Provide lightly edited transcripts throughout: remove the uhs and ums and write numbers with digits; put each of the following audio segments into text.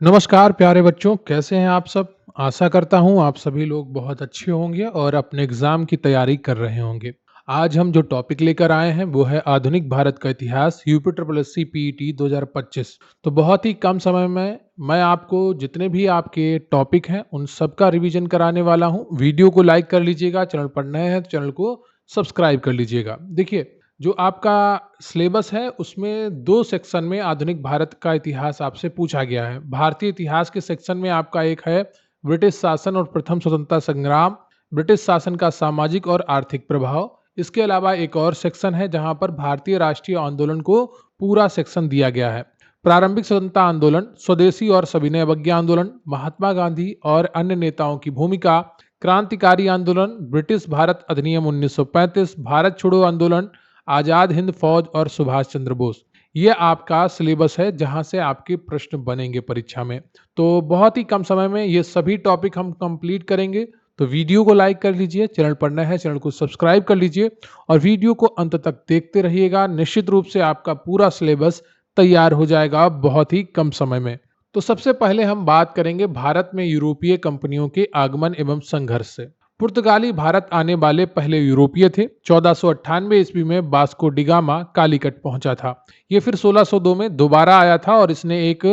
नमस्कार प्यारे बच्चों, कैसे हैं आप सब? आशा करता हूँ आप सभी लोग बहुत अच्छे होंगे और अपने एग्ज़ाम की तैयारी कर रहे होंगे। आज हम जो टॉपिक लेकर आए हैं वो है आधुनिक भारत का इतिहास UP triple S C PET 2025। तो बहुत ही कम समय में मैं आपको जितने भी आपके टॉपिक हैं उन सब का रिवीजन कराने वाला हूँ। वीडियो को लाइक कर लीजिएगा, चैनल पर नए हैं तो चैनल को सब्सक्राइब कर लीजिएगा। देखिए, जो आपका सिलेबस है उसमें 2 सेक्शन में आधुनिक भारत का इतिहास आपसे पूछा गया है। भारतीय इतिहास के सेक्शन में आपका एक है ब्रिटिश शासन और प्रथम स्वतंत्रता संग्राम, ब्रिटिश शासन का सामाजिक और आर्थिक प्रभाव। इसके अलावा एक और सेक्शन है जहां पर भारतीय राष्ट्रीय आंदोलन को पूरा सेक्शन दिया गया है। प्रारंभिक स्वतंत्रता आंदोलन, स्वदेशी और सविनय अवज्ञा आंदोलन, महात्मा गांधी और अन्य नेताओं की भूमिका, क्रांतिकारी आंदोलन, ब्रिटिश भारत अधिनियम 1935, भारत छोड़ो आंदोलन, आजाद हिंद फौज और सुभाष चंद्र बोस। ये आपका सिलेबस है जहां से आपके प्रश्न बनेंगे परीक्षा में। तो बहुत ही कम समय में ये सभी टॉपिक हम कंप्लीट करेंगे। तो वीडियो को लाइक कर लीजिए, चैनल पर नए हैं चैनल को सब्सक्राइब कर लीजिए और वीडियो को अंत तक देखते रहिएगा। निश्चित रूप से आपका पूरा सिलेबस तैयार हो जाएगा बहुत ही कम समय में। तो सबसे पहले हम बात करेंगे भारत में यूरोपीय कंपनियों के आगमन एवं संघर्ष से। पुर्तगाली भारत आने वाले पहले यूरोपीय थे। 1498 ईस्वी में वास्को डिगामा कालीकट पहुंचा था। ये फिर 1602 में दोबारा आया था और इसने एक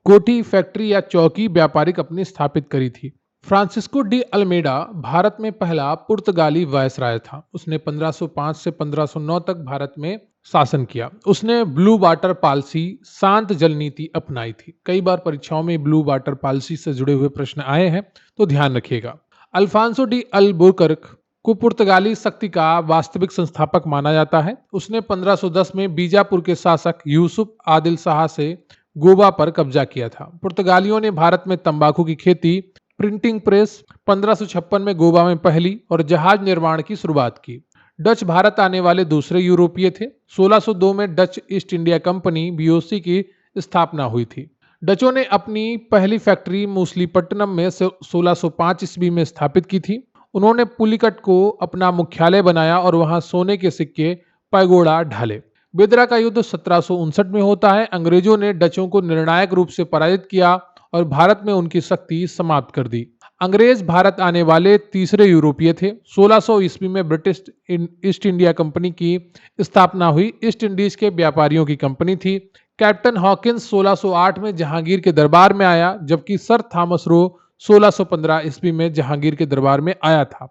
कोठी फैक्ट्री या चौकी व्यापारिक अपनी स्थापित करी थी। फ्रांसिस्को डी अल्मेडा भारत में पहला पुर्तगाली वायसराय था। उसने 1505 से 1509 तक भारत में शासन किया। उसने ब्लू वाटर पॉलिसी, शांत जल नीति अपनाई थी। कई बार परीक्षाओं में ब्लू वाटर पॉलिसी से जुड़े हुए प्रश्न आए हैं, तो ध्यान रखिएगा। अल्फांसो डी अल्बुकर्क को पुर्तगाली शक्ति का वास्तविक संस्थापक माना जाता है। उसने 1510 में बीजापुर के शासक यूसुफ आदिल शाह से गोवा पर कब्जा किया था। पुर्तगालियों ने भारत में तंबाकू की खेती, प्रिंटिंग प्रेस, 1556 में गोवा में पहली और जहाज निर्माण की शुरुआत की। डच भारत आने वाले दूसरे यूरोपीय थे। 1602 में Dutch east India company BOC की स्थापना हुई थी। डचों ने अपनी पहली फैक्ट्री मूसलीपट्टनम में 1605 ईस्वी में स्थापित की थी। उन्होंने पुलिकट को अपना मुख्यालय बनाया और वहां सोने के सिक्के, पैगोडा ढाले। बेदरा का युद्ध 1759 में होता है। अंग्रेजों ने डचों को निर्णायक रूप से पराजित किया और भारत में उनकी शक्ति समाप्त कर दी। अंग्रेज भारत आने वाले तीसरे यूरोपीय थे। 1600 ईस्वी में ब्रिटिश ईस्ट इंडिया कंपनी की स्थापना हुई। ईस्ट इंडीज के व्यापारियों की कंपनी थी। कैप्टन हॉकिंस 1608 में जहांगीर के दरबार में आया, जबकि सर थॉमस रो 1615 ईस्वी में जहांगीर के दरबार में आया था,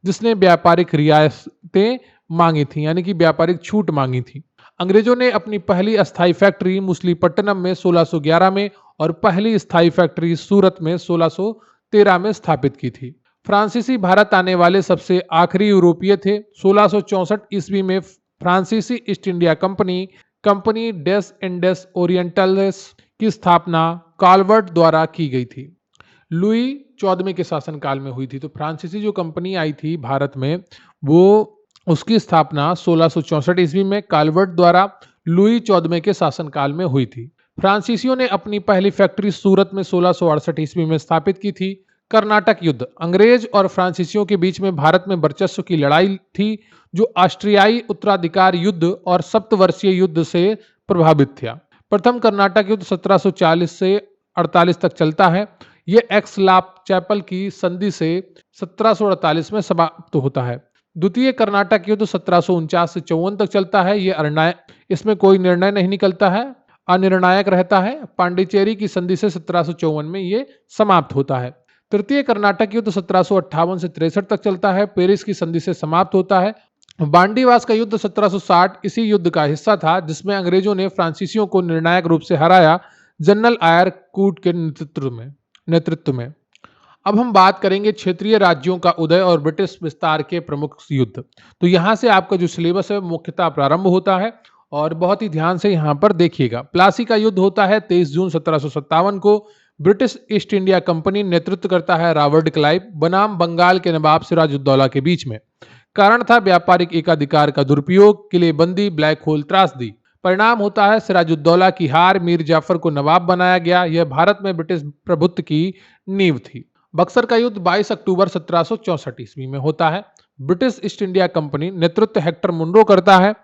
जिसने व्यापारिक रियायतें मांगी थी, यानी कि व्यापारिक छूट मांगी थी। अंग्रेजों ने अपनी पहली अस्थायी फैक्ट्री मूसलीपट्टनम में 1611 में और पहली स्थायी फैक्ट्री सूरत में 1613 में स्थापित की थी। फ्रांसीसी भारत आने वाले सबसे आखिरी यूरोपीय थे। 1664 ईस्वी में फ्रांसीसी ईस्ट इंडिया कंपनी कंपनी डेस इंडेस ओरिएंटल्स की स्थापना काल्वर्ट द्वारा की गई थी। लुई 14वें के शासनकाल में हुई थी। तो फ्रांसीसी जो कंपनी आई थी भारत में, वो उसकी स्थापना 1664 ईस्वी में काल्वर्ट द्वारा लुई 14वें के शासनकाल में हुई थी। फ्रांसीसियों ने अपनी पहली फैक्ट्री सूरत में 1668 ईस्वी में स्थापित की थी। कर्नाटक युद्ध, अंग्रेज और फ्रांसीसियों के बीच में भारत में वर्चस्व की लड़ाई थी, जो ऑस्ट्रियाई उत्तराधिकार युद्ध और सप्तवर्षीय युद्ध से प्रभावित था। प्रथम कर्नाटक युद्ध 1740 से 48 तक चलता है। यह एक्सलाप चैपल की संधि से 1748 में समाप्त होता है। द्वितीय कर्नाटक युद्ध 1749 से 54 तक चलता है। इसमें कोई निर्णय नहीं निकलता है, अनिर्णायक रहता है। पांडिचेरी की संधि से 1754 में ये समाप्त होता है। तृतीय कर्नाटक युद्ध 1758 से 63 तक चलता है। पेरिस की संधि से समाप्त होता है। बांडीवास का युद्ध 1760 इसी युद्ध का हिस्सा था, जिसमें अंग्रेजों ने फ्रांसीसियों को निर्णायक रूप से हराया, जनरल आयर कूट के नेतृत्व में। अब हम बात करेंगे क्षेत्रीय राज्यों का उदय और ब्रिटिश विस्तार के प्रमुख युद्ध। तो यहाँ से आपका जो सिलेबस है मुख्यतः प्रारंभ होता है और बहुत ही ध्यान से यहाँ पर देखिएगा। प्लासी का युद्ध होता है 23 जून 1757 को। ब्रिटिश ईस्ट इंडिया कंपनी नेतृत्व करता है रॉबर्ट क्लाइव बनाम बंगाल के नवाब सिराजुद्दौला के बीच में। कारण था व्यापारिक एकाधिकार का दुरुपयोग, किलेबंदी, ब्लैक होल त्रासदी। परिणाम होता है सिराजुद्दौला की हार, मीर जाफर को नवाब बनाया गया। यह भारत में ब्रिटिश प्रभुत्व की नींव थी। बक्सर का युद्ध 22 अक्टूबर 1764 ईस्वी में होता है। ब्रिटिश ईस्ट इंडिया कंपनी नेतृत्व हेक्टर मुनरो करता है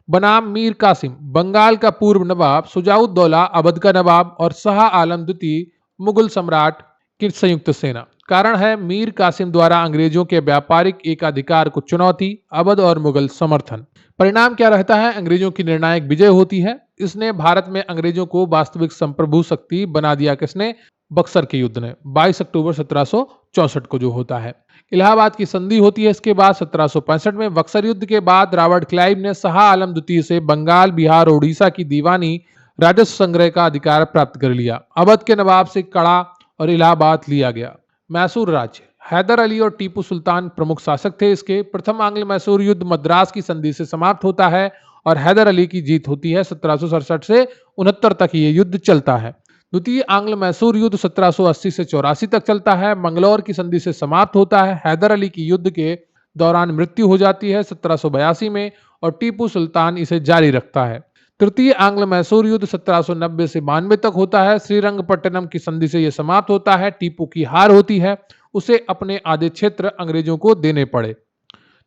बनाम मीर कासिम, बंगाल का पूर्व नवाब, सुजाउद्दौला अवध का नवाब और शाह आलम द्वितीय मुगल सम्राट की संयुक्त सेना। कारण है मीर कासिम द्वारा अंग्रेजों के व्यापारिक एकाधिकार को चुनौती, अवध और मुगल समर्थन। परिणाम क्या रहता है? अंग्रेजों की निर्णायक विजय होती है। इसने भारत में अंग्रेजों को वास्तविक संप्रभु शक्ति बना दिया। किसने? बक्सर के युद्ध ने, 22 अक्टूबर 1764 को जो होता है। इलाहाबाद की संधि होती है इसके बाद 1765 में। बक्सर युद्ध के बाद रॉबर्ट क्लाइव ने शाह आलम द्वितीय से बंगाल, बिहार और उड़ीसा की दीवानी राजस्व संग्रह का अधिकार प्राप्त कर लिया। अवध के नवाब से कड़ा और इलाहाबाद लिया गया। मैसूर राज्य, हैदर अली और टीपू सुल्तान प्रमुख शासक थे। इसके प्रथम आंग्ल मैसूर युद्ध मद्रास की संधि से समाप्त होता है और हैदर अली की जीत होती है। 1767 से 69 तक ये युद्ध चलता है। द्वितीय आंग्ल मैसूर युद्ध 1780 से 84 तक चलता है। मंगलौर की संधि से समाप्त होता है। हैदर अली की युद्ध के दौरान मृत्यु हो जाती है 1782 में और टीपू सुल्तान इसे जारी रखता है। तृतीय आंग्ल मैसूर युद्ध 1790 से 92 तक होता है। श्रीरंगपट्टनम की संधि से यह समाप्त होता है। टीपू की हार होती है, उसे अपने आधे क्षेत्र अंग्रेजों को देने पड़े।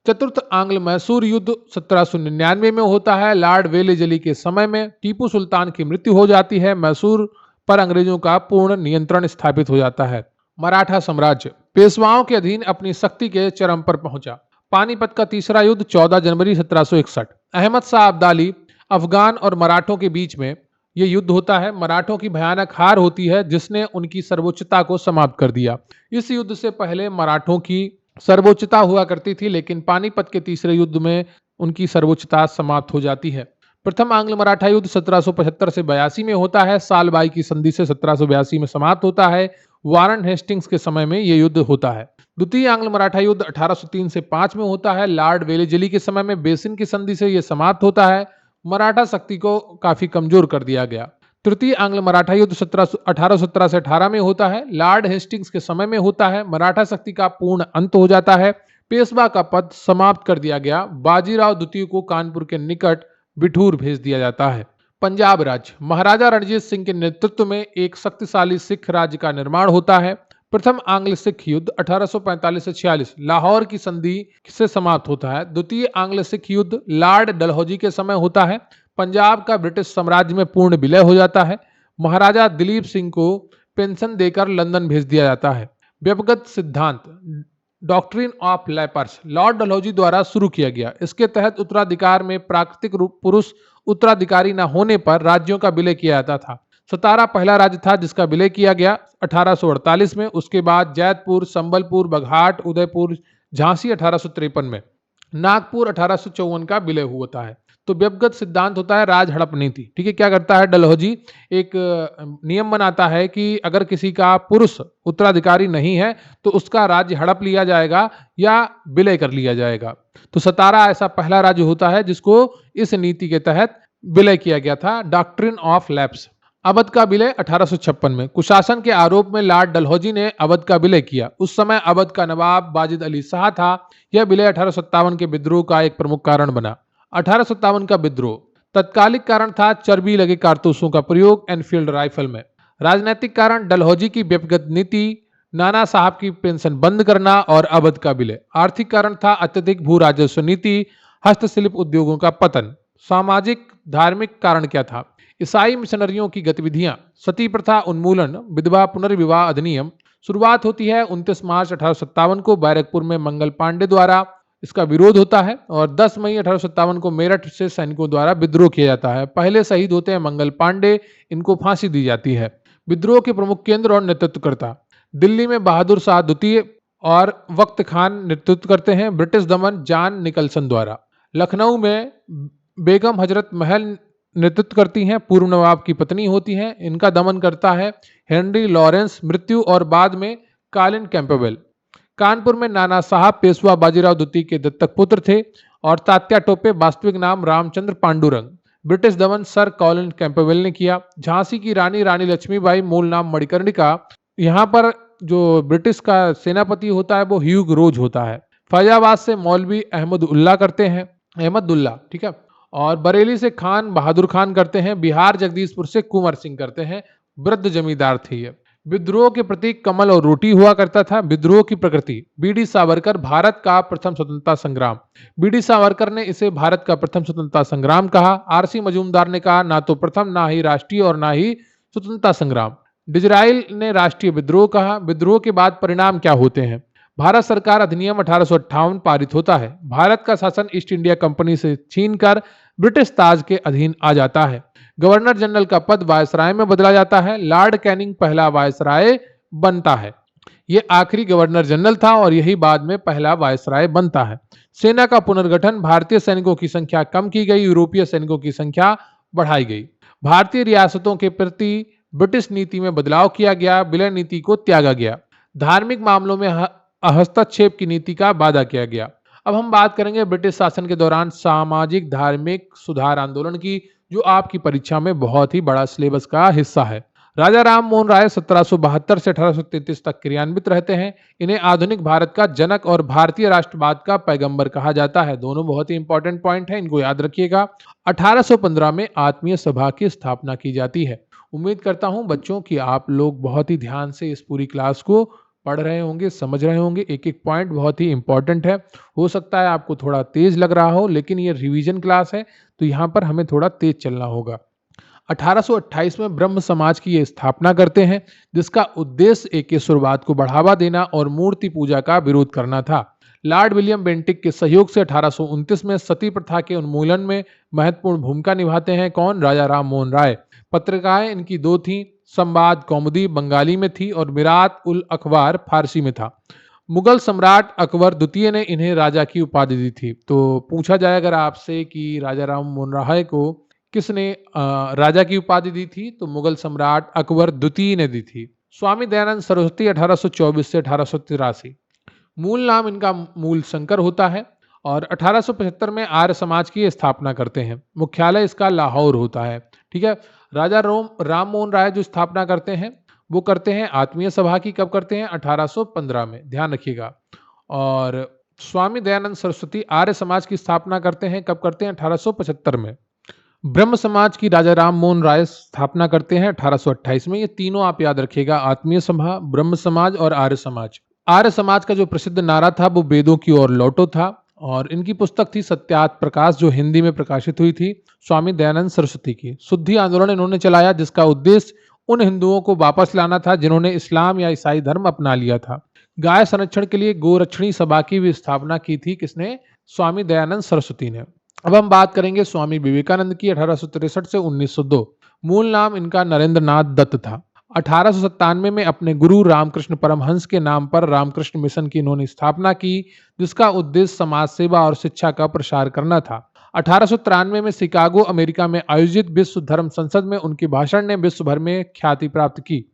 चतुर्थ आंग्ल मैसूर युद्ध 1799 में होता है। लॉर्ड वेलेजली के समय में टीपू सुल्तान की मृत्यु हो जाती है। मैसूर पर अंग्रेजों का पूर्ण नियंत्रण स्थापित हो जाता है। मराठा साम्राज्य पेशवाओं के अधीन अपनी शक्ति के चरम पर पहुंचा। पानीपत का तीसरा युद्ध 14 जनवरी 1761। अहमद शाह अब्दाली अफगान और मराठों के बीच में यह युद्ध होता है। मराठों की भयानक हार होती है जिसने उनकी सर्वोच्चता को समाप्त कर दिया। इस युद्ध से पहले मराठों की सर्वोच्चता हुआ करती थी, लेकिन पानीपत के तीसरे युद्ध में उनकी सर्वोच्चता समाप्त हो जाती है। प्रथम आंग्ल मराठा युद्ध 1775 से 82 में होता है। सालबाई की संधि से 1782 में समाप्त होता है। वारन हेस्टिंग्स के समय में यह युद्ध होता है। द्वितीय आंग्ल मराठा युद्ध 1803 से 5 में होता है। लॉर्ड वेलेजली के समय में बेसिन की संधि से यह समाप्त होता है। मराठा शक्ति को काफी कमजोर कर दिया गया। तृतीय आंग्ल मराठा युद्ध 1817 से 18 में होता है। लॉर्ड हेस्टिंग्स के समय में होता है। मराठा शक्ति का पूर्ण अंत हो जाता है। पेशवा का पद समाप्त कर दिया गया। बाजीराव द्वितीय को कानपुर के निकट बिठूर भेज दिया जाता है। पंजाब राज्य महाराजा रणजीत सिंह के नेतृत्व में एक शक्तिशाली सिख राज्य का निर्माण होता है। प्रथम आंग्ल सिख युद्ध 1845 से 46 लाहौर की संधि से समाप्त होता है। द्वितीय आंग्ल सिख युद्ध लॉर्ड डलहौजी के समय होता है। पंजाब का ब्रिटिश साम्राज्य में पूर्ण विलय हो जाता है। महाराजा दिलीप सिंह को पेंशन देकर लंदन भेज दिया जाता है। व्यक्तिगत सिद्धांत doctrine of lepers Lord Dalhousie द्वारा शुरू किया गया। इसके तहत उत्तराधिकार में प्राकृतिक रूप पुरुष उत्तराधिकारी न होने पर राज्यों का विलय किया जाता था। सतारा पहला राज्य था जिसका विलय किया गया 1848 में। उसके बाद जैतपुर, संबलपुर, बघाट, उदयपुर, झांसी 1853 में। नागपुर 1854 का विलय होता है। तो व्यक्तिगत सिद्धांत होता है राज हड़प नीति। ठीक है, क्या करता है डलहौजी? एक नियम बनाता है कि अगर किसी का पुरुष उत्तराधिकारी नहीं है तो उसका राज्य हड़प लिया जाएगा या विलय कर लिया जाएगा। तो सतारा ऐसा पहला राज्य होता है जिसको इस नीति के तहत विलय किया गया था। डॉक्ट्रिन ऑफ लैप्स अवध का विलय 1856 में। कुशासन के आरोप में लॉर्ड डलहौजी ने अवध का विलय किया। उस समय अवध का नवाब वाजिद अली शाह था। यह विलय 1857 के विद्रोह का एक प्रमुख कारण बना। 1857 का विद्रोह तत्कालिक कारण था चर्बी लगे कारतूसों का प्रयोग एनफील्ड राइफल में। राजनीतिक कारण डलहौजी की व्यक्तिगत नीति, नाना साहब की पेंशन बंद करना और अवध का विलय। आर्थिक कारण था अत्यधिक भू राजस्व नीति, हस्तशिल्प उद्योगों का पतन। सामाजिक धार्मिक कारण क्या था? ईसाई मिशनरियों की गतिविधियां, सती प्रथा उन्मूलन, विधवा पुनर्विवाह अधिनियम। शुरुआत होती है 29 मार्च 1857 को बैरकपुर में मंगल पांडे द्वारा इसका विरोध होता है और 10 मई 1857 को मेरठ से सैनिकों द्वारा विद्रोह किया जाता है। पहले शहीद होते हैं मंगल पांडे, इनको फांसी दी जाती है। विद्रोह के प्रमुख केंद्र और नेतृत्वकर्ता दिल्ली में बहादुर शाह द्वितीय और वक्त खान नेतृत्व करते हैं। ब्रिटिश दमन जॉन निकलसन द्वारा। लखनऊ में बेगम हजरत महल नेतृत्व करती हैं, पूर्व नवाब की पत्नी होती हैं। इनका दमन करता है हेनरी लॉरेंस, मृत्यु और बाद में कॉलिन कैंपबेल। कानपुर में नाना साहब पेशवा बाजीराव द्वितीय के दत्तक पुत्र थे और तात्या टोपे वास्तविक नाम रामचंद्र पांडुरंग। ब्रिटिश दमन सर कॉलिन कैंपबेल ने किया। झांसी की रानी रानी लक्ष्मीबाई, मूल नाम मणिकर्णिका। यहाँ पर जो ब्रिटिश का सेनापति होता है वो ह्यूग रोज होता है। फैजाबाद से मौलवी अहमदुल्ला करते हैं, अहमदुल्ला, ठीक है। और बरेली से खान बहादुर खान करते हैं। बिहार जगदीशपुर से कुंवर सिंह करते हैं। वृद्ध जमींदार थे ये। विद्रोह के प्रतीक कमल और रोटी हुआ करता था। विद्रोह की प्रकृति बीडी सावरकर, भारत का प्रथम स्वतंत्रता संग्राम। बीडी सावरकर ने इसे भारत का प्रथम स्वतंत्रता संग्राम कहा। आरसी मजूमदार ने कहा ना तो प्रथम, ना ही राष्ट्रीय और ना ही स्वतंत्रता संग्राम। डिजराइल ने राष्ट्रीय विद्रोह कहा। विद्रोह के बाद परिणाम क्या होते हैं? भारत सरकार अधिनियम 1858 पारित होता है। भारत का शासन ईस्ट इंडिया कंपनी से छीनकर ब्रिटिश ताज के अधीन आ जाता है। गवर्नर जनरल का पद वायसराय में बदला जाता है। लॉर्ड कैनिंग पहला वायसराय बनता है। ये आखिरी गवर्नर जनरल था और यही बाद में पहला वायसराय बनता है। सेना का पुनर्गठन। भारतीय सैनिकों की संख्या कम की गई, यूरोपीय सैनिकों की संख्या बढ़ाई गई। भारतीय रियासतों के प्रति ब्रिटिश नीति में बदलाव किया गया, विलय नीति को त्यागा गया। धार्मिक मामलों में हस्तक्षेप की नीति का वादा किया गया। अब हम बात करेंगे ब्रिटिश शासन के दौरान सामाजिक धार्मिक सुधार आंदोलन की, जो आपकी परीक्षा में बहुत ही बड़ा सिलेबस का हिस्सा है। राजा राम मोहन राय 1772 से 1833 तक क्रियान्वित रहते हैं। इन्हें आधुनिक भारत का जनक और भारतीय राष्ट्रवाद का पैगंबर कहा जाता है। दोनों बहुत ही इंपॉर्टेंट पॉइंट है, इनको याद रखिएगा। 1815 में आत्मीय सभा की स्थापना की जाती है। उम्मीद करता हूं बच्चों कि आप लोग बहुत ही ध्यान से इस पूरी क्लास को पढ़ रहे होंगे, समझ रहे होंगे। एक एक पॉइंट बहुत ही इंपॉर्टेंट है। हो सकता है आपको थोड़ा तेज लग रहा हो, लेकिन ये रिवीजन क्लास है तो यहाँ पर हमें थोड़ा तेज चलना होगा। 1828 में ब्रह्म समाज की ये स्थापना करते हैं, जिसका उद्देश्य एकेश्वरवाद को बढ़ावा देना और मूर्ति पूजा का विरोध करना था। लॉर्ड विलियम बेंटिक के सहयोग से 1829 में सती प्रथा के उन्मूलन में महत्वपूर्ण भूमिका निभाते हैं। कौन? राजा राम मोहन राय। पत्रिकाएं इनकी दो थीं, संवाद कौमुदी बंगाली में थी और मिरात उल अखबार फारसी में था। मुगल सम्राट अकबर द्वितीय ने इन्हें राजा की उपाधि दी थी। तो पूछा जाए अगर आपसे कि राजा राम मोहन राय को किसने राजा की उपाधि दी थी, तो मुगल सम्राट अकबर द्वितीय ने दी थी। स्वामी दयानंद सरस्वती 1824 से 1883। मूल नाम इनका मूल शंकर होता है और 1875 में आर्य समाज की स्थापना करते हैं। मुख्यालय इसका लाहौर होता है। ठीक है। राजा राम मोहन राय जो स्थापना करते हैं वो करते हैं आत्मीय सभा की। कब करते हैं? 1815 में, ध्यान रखिएगा। और स्वामी दयानंद सरस्वती आर्य समाज की स्थापना करते हैं। कब करते हैं? 1875 में। ब्रह्म समाज की राजा राम मोहन राय स्थापना करते हैं 1828 में। ये तीनों आप याद रखिएगा, आत्मीय सभा, ब्रह्म समाज और आर्य समाज। आर्य समाज का जो प्रसिद्ध नारा था वो वेदों की ओर लौटो था और इनकी पुस्तक थी सत्यार्थ प्रकाश, जो हिंदी में प्रकाशित हुई थी, स्वामी दयानंद सरस्वती की। शुद्धि आंदोलन इन्होंने चलाया, जिसका उद्देश्य उन हिंदुओं को वापस लाना था जिन्होंने इस्लाम या ईसाई धर्म अपना लिया था। गाय संरक्षण के लिए गोरक्षणी सभा की भी स्थापना की थी। किसने? स्वामी दयानंद सरस्वती ने। अब हम बात करेंगे स्वामी विवेकानंद की 1863 से 1902। मूल नाम इनका नरेंद्र नाथ दत्त था। 1897 में अपने गुरु रामकृष्ण परमहंस के नाम पर रामकृष्ण मिशन की इन्होंने स्थापना की, जिसका उद्देश्य समाज सेवा और शिक्षा का प्रसार करना था। 1893 में शिकागो अमेरिका में आयोजित विश्व धर्म संसद में उनके भाषण ने विश्व भर में ख्याति प्राप्त की।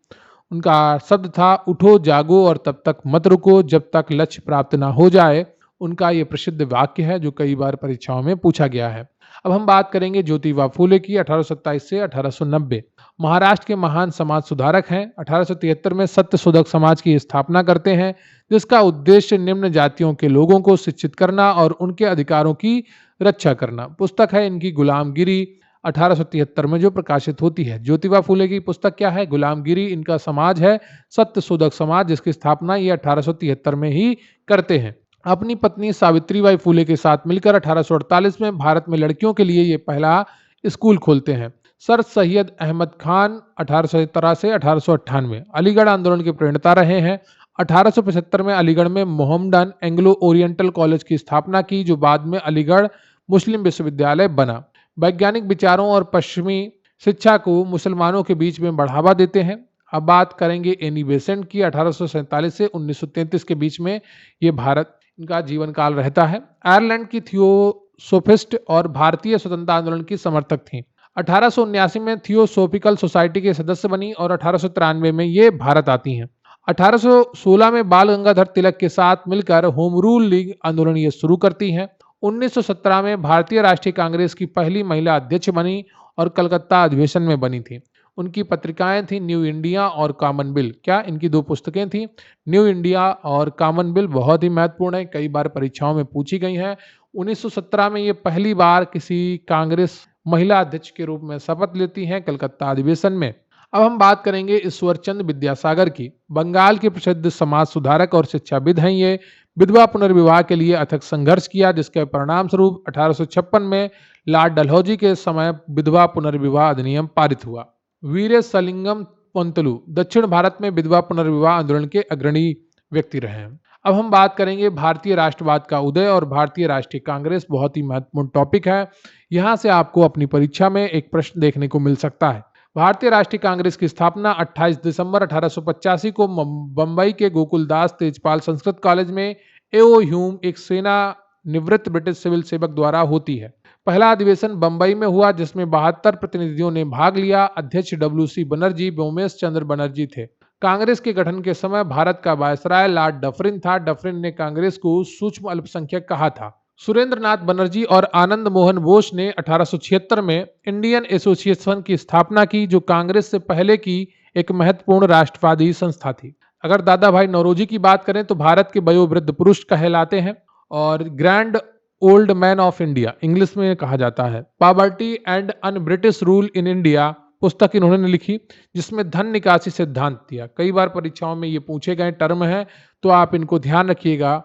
उनका शब्द था, उठो जागो और तब तक मत रुको जब तक लक्ष्य प्राप्त ना हो जाए। उनका ये प्रसिद्ध वाक्य है जो कई बार परीक्षाओं में पूछा गया है। अब हम बात करेंगे ज्योतिबा फूले की 1827 से 1890। महाराष्ट्र के महान समाज सुधारक हैं। 1873 में सत्यशोधक समाज की स्थापना करते हैं, जिसका उद्देश्य निम्न जातियों के लोगों को शिक्षित करना और उनके अधिकारों की रक्षा करना। पुस्तक है इनकी गुलामगिरी, 1873 में जो प्रकाशित होती है। ज्योतिबा फूले की पुस्तक क्या है? गुलामगिरी। इनका समाज है सत्यशोधक समाज, जिसकी स्थापना ये 1873 में ही करते हैं। अपनी पत्नी सावित्रीबाई फूले के साथ मिलकर 1848 में भारत में लड़कियों के लिए ये पहला स्कूल खोलते हैं। सर सैयद अहमद खान 1817 से 1898 अलीगढ़ आंदोलन के प्रणेता रहे हैं। 1875 में अलीगढ़ में मोहम्मडन एंग्लो ओरिएंटल कॉलेज की स्थापना की, जो बाद में अलीगढ़ मुस्लिम विश्वविद्यालय बना। वैज्ञानिक विचारों और पश्चिमी शिक्षा को मुसलमानों के बीच में बढ़ावा देते हैं। अब बात करेंगे एनी बेसेंट की। 1847 से 1933 के बीच में ये भारत इनका जीवन काल रहता है। आयरलैंड की थियोसोफिस्ट और भारतीय स्वतंत्रता आंदोलन की समर्थक थी। 1879 में थियोसोफिकल सोसाइटी के सदस्य बनी और 1893 में ये भारत आती हैं। 1816 में बाल गंगाधर तिलक के साथ मिलकर होम रूल लीग आंदोलन ये शुरू करती हैं। 1917 में भारतीय राष्ट्रीय कांग्रेस की पहली महिला अध्यक्ष बनी और कलकत्ता अधिवेशन में बनी थी। उनकी पत्रिकाएं थी न्यू इंडिया और कॉमनवेल्थ। क्या? इनकी दो पुस्तकें थी, न्यू इंडिया और कॉमनवेल्थ। बहुत ही महत्वपूर्ण है, कई बार परीक्षाओं में पूछी गई हैं। 1917 में ये पहली बार किसी कांग्रेस महिला अध्यक्ष के रूप में शपथ लेती हैं कलकत्ता अधिवेशन में। अब हम बात करेंगे ईश्वरचंद विद्यासागर की। बंगाल के प्रसिद्ध समाज सुधारक और शिक्षाविद हैं ये। विधवा पुनर्विवाह के लिए अथक संघर्ष किया, जिसके परिणाम स्वरूप 1856 में लॉर्ड डलहौजी के समय विधवा पुनर्विवाह अधिनियम पारित हुआ। वीर सलिंगम पंतलू दक्षिण भारत में विधवा पुनर्विवाह आंदोलन के अग्रणी व्यक्ति रहे हैं। अब हम बात करेंगे भारतीय राष्ट्रवाद का उदय और भारतीय राष्ट्रीय कांग्रेस। बहुत ही महत्वपूर्ण टॉपिक है, यहां से आपको अपनी परीक्षा में एक प्रश्न देखने को मिल सकता है। भारतीय राष्ट्रीय कांग्रेस की स्थापना 28 दिसंबर 1885 को बंबई के गोकुलदास तेजपाल संस्कृत कॉलेज में एओ ह्यूम, एक सेना निवृत्त ब्रिटिश सिविल सेवक द्वारा होती है। पहला अधिवेशन बंबई में हुआ जिसमें 72 प्रतिनिधियों ने भाग लिया। अध्यक्ष डब्ल्यू.सी. बनर्जी व्योमेश चंद्र बनर्जी थे। कांग्रेस के गठन के समय भारत का वायसराय लॉर्ड डफरिन था। डफरिन ने कांग्रेस को सूक्ष्म अल्पसंख्यक कहा था। सुरेंद्र नाथ बनर्जी और आनंद मोहन बोस ने 1876 में इंडियन एसोसिएशन की स्थापना की, जो कांग्रेस से पहले की एक महत्वपूर्ण राष्ट्रवादी संस्था थी। अगर दादा भाई नौरोजी की बात करें तो भारत के वयोवृद्ध पुरुष कहलाते हैं और grand old man of India English में कहा जाता है। Poverty and un British rule in India पुस्तक इन्होंने लिखी, जिसमें धन निकासी सिद्धांत दिया। कई बार परीक्षाओं में ये पूछे गए टर्म है, तो आप इनको ध्यान रखिएगा।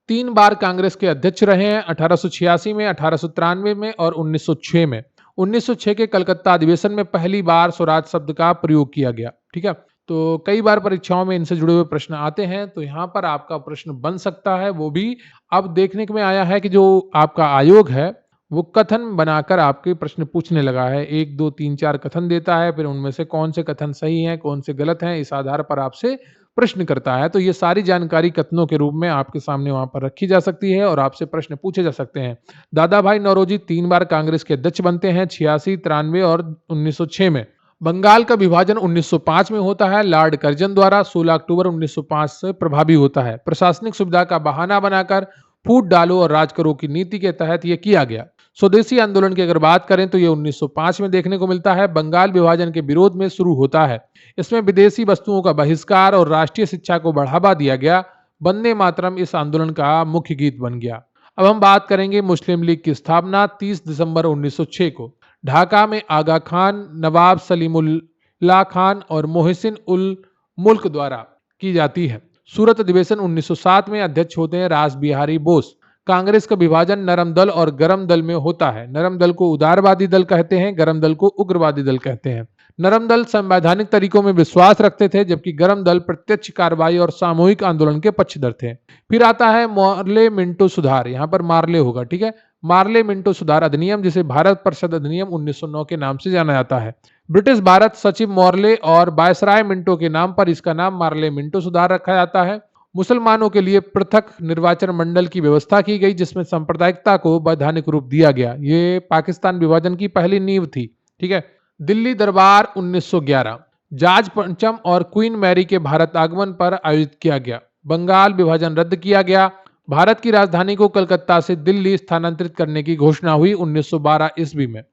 3 बार कांग्रेस के अध्यक्ष रहे हैं, 1886 में, 1893 में और 1906 में। 1906 के कलकत्ता अधिवेशन में पहली बार स्वराज शब्द का प्रयोग किया गया। ठीक है, तो कई बार परीक्षाओं में इनसे जुड़े हुए प्रश्न आते हैं, तो यहाँ पर आपका प्रश्न बन सकता है। वो भी अब देखने में आया है कि जो आपका आयोग है वो कथन बनाकर आपके प्रश्न पूछने लगा है। 1, 2, 3, 4 कथन देता है, फिर उनमें से कौन से कथन सही हैं, कौन से गलत हैं, इस आधार पर आपसे प्रश्न करता है। तो ये सारी जानकारी कथनों के रूप में आपके सामने वहां पर रखी जा सकती है और आपसे प्रश्न पूछे जा सकते हैं। दादा भाई नौरोजी 3 बार कांग्रेस के अध्यक्ष बनते हैं, 86, 93 और 1906 में। बंगाल का विभाजन 1905 में होता है लॉर्ड कर्जन द्वारा। 16 अक्टूबर 1905 से प्रभावी होता है। प्रशासनिक सुविधा का बहाना बनाकर फूट डालो और राज करो की नीति के तहत यह किया गया। स्वदेशी आंदोलन की अगर बात करें तो यह 1905 में देखने को मिलता है। बंगाल विभाजन के विरोध में शुरू होता है। इसमें विदेशी वस्तुओं का बहिष्कार और राष्ट्रीय शिक्षा को बढ़ावा दिया गया। वंदे मातरम इस आंदोलन का मुख्य गीत बन गया। अब हम बात करेंगे मुस्लिम लीग की स्थापना 30 दिसंबर 1906 को ढाका में आगा खान, नवाब सलीमुल्लाह खान और मोहसिन उल मुल्क द्वारा की जाती है। सूरत अधिवेशन 1907 में अध्यक्ष होते हैं रास बिहारी बोस। कांग्रेस का विभाजन नरम दल और गरम दल में होता है। नरम दल को उदारवादी दल कहते हैं, गरम दल को उग्रवादी दल कहते हैं। नरम दल संवैधानिक तरीकों में विश्वास रखते थे, जबकि गरम दल प्रत्यक्ष कार्रवाई और सामूहिक आंदोलन के पक्षधर थे। फिर आता है मार्ले मिंटो सुधार, यहाँ पर मार्ले होगा, ठीक है। मार्ले मिंटो सुधार अधिनियम, जिसे भारत परिषद अधिनियम 1909 के नाम से जाना जाता है। ब्रिटिश भारत सचिव मॉर्ले और वायसराय मिंटो के नाम पर इसका नाम मार्ले मिंटो सुधार रखा जाता है। मुसलमानों के लिए पृथक निर्वाचन मंडल की व्यवस्था की गई, जिसमें सांप्रदायिकता को वैधानिक रूप दिया गया। ये पाकिस्तान विभाजन की पहली नींव थी, ठीक है। दिल्ली दरबार 1911 जॉर्ज पंचम और क्वीन मैरी के भारत आगमन पर आयोजित किया गया। बंगाल विभाजन रद्द किया गया। भारत की राजधानी को कलकत्ता से दिल्ली स्थानांतरित करने की घोषणा हुई 1912 ईस्वी में।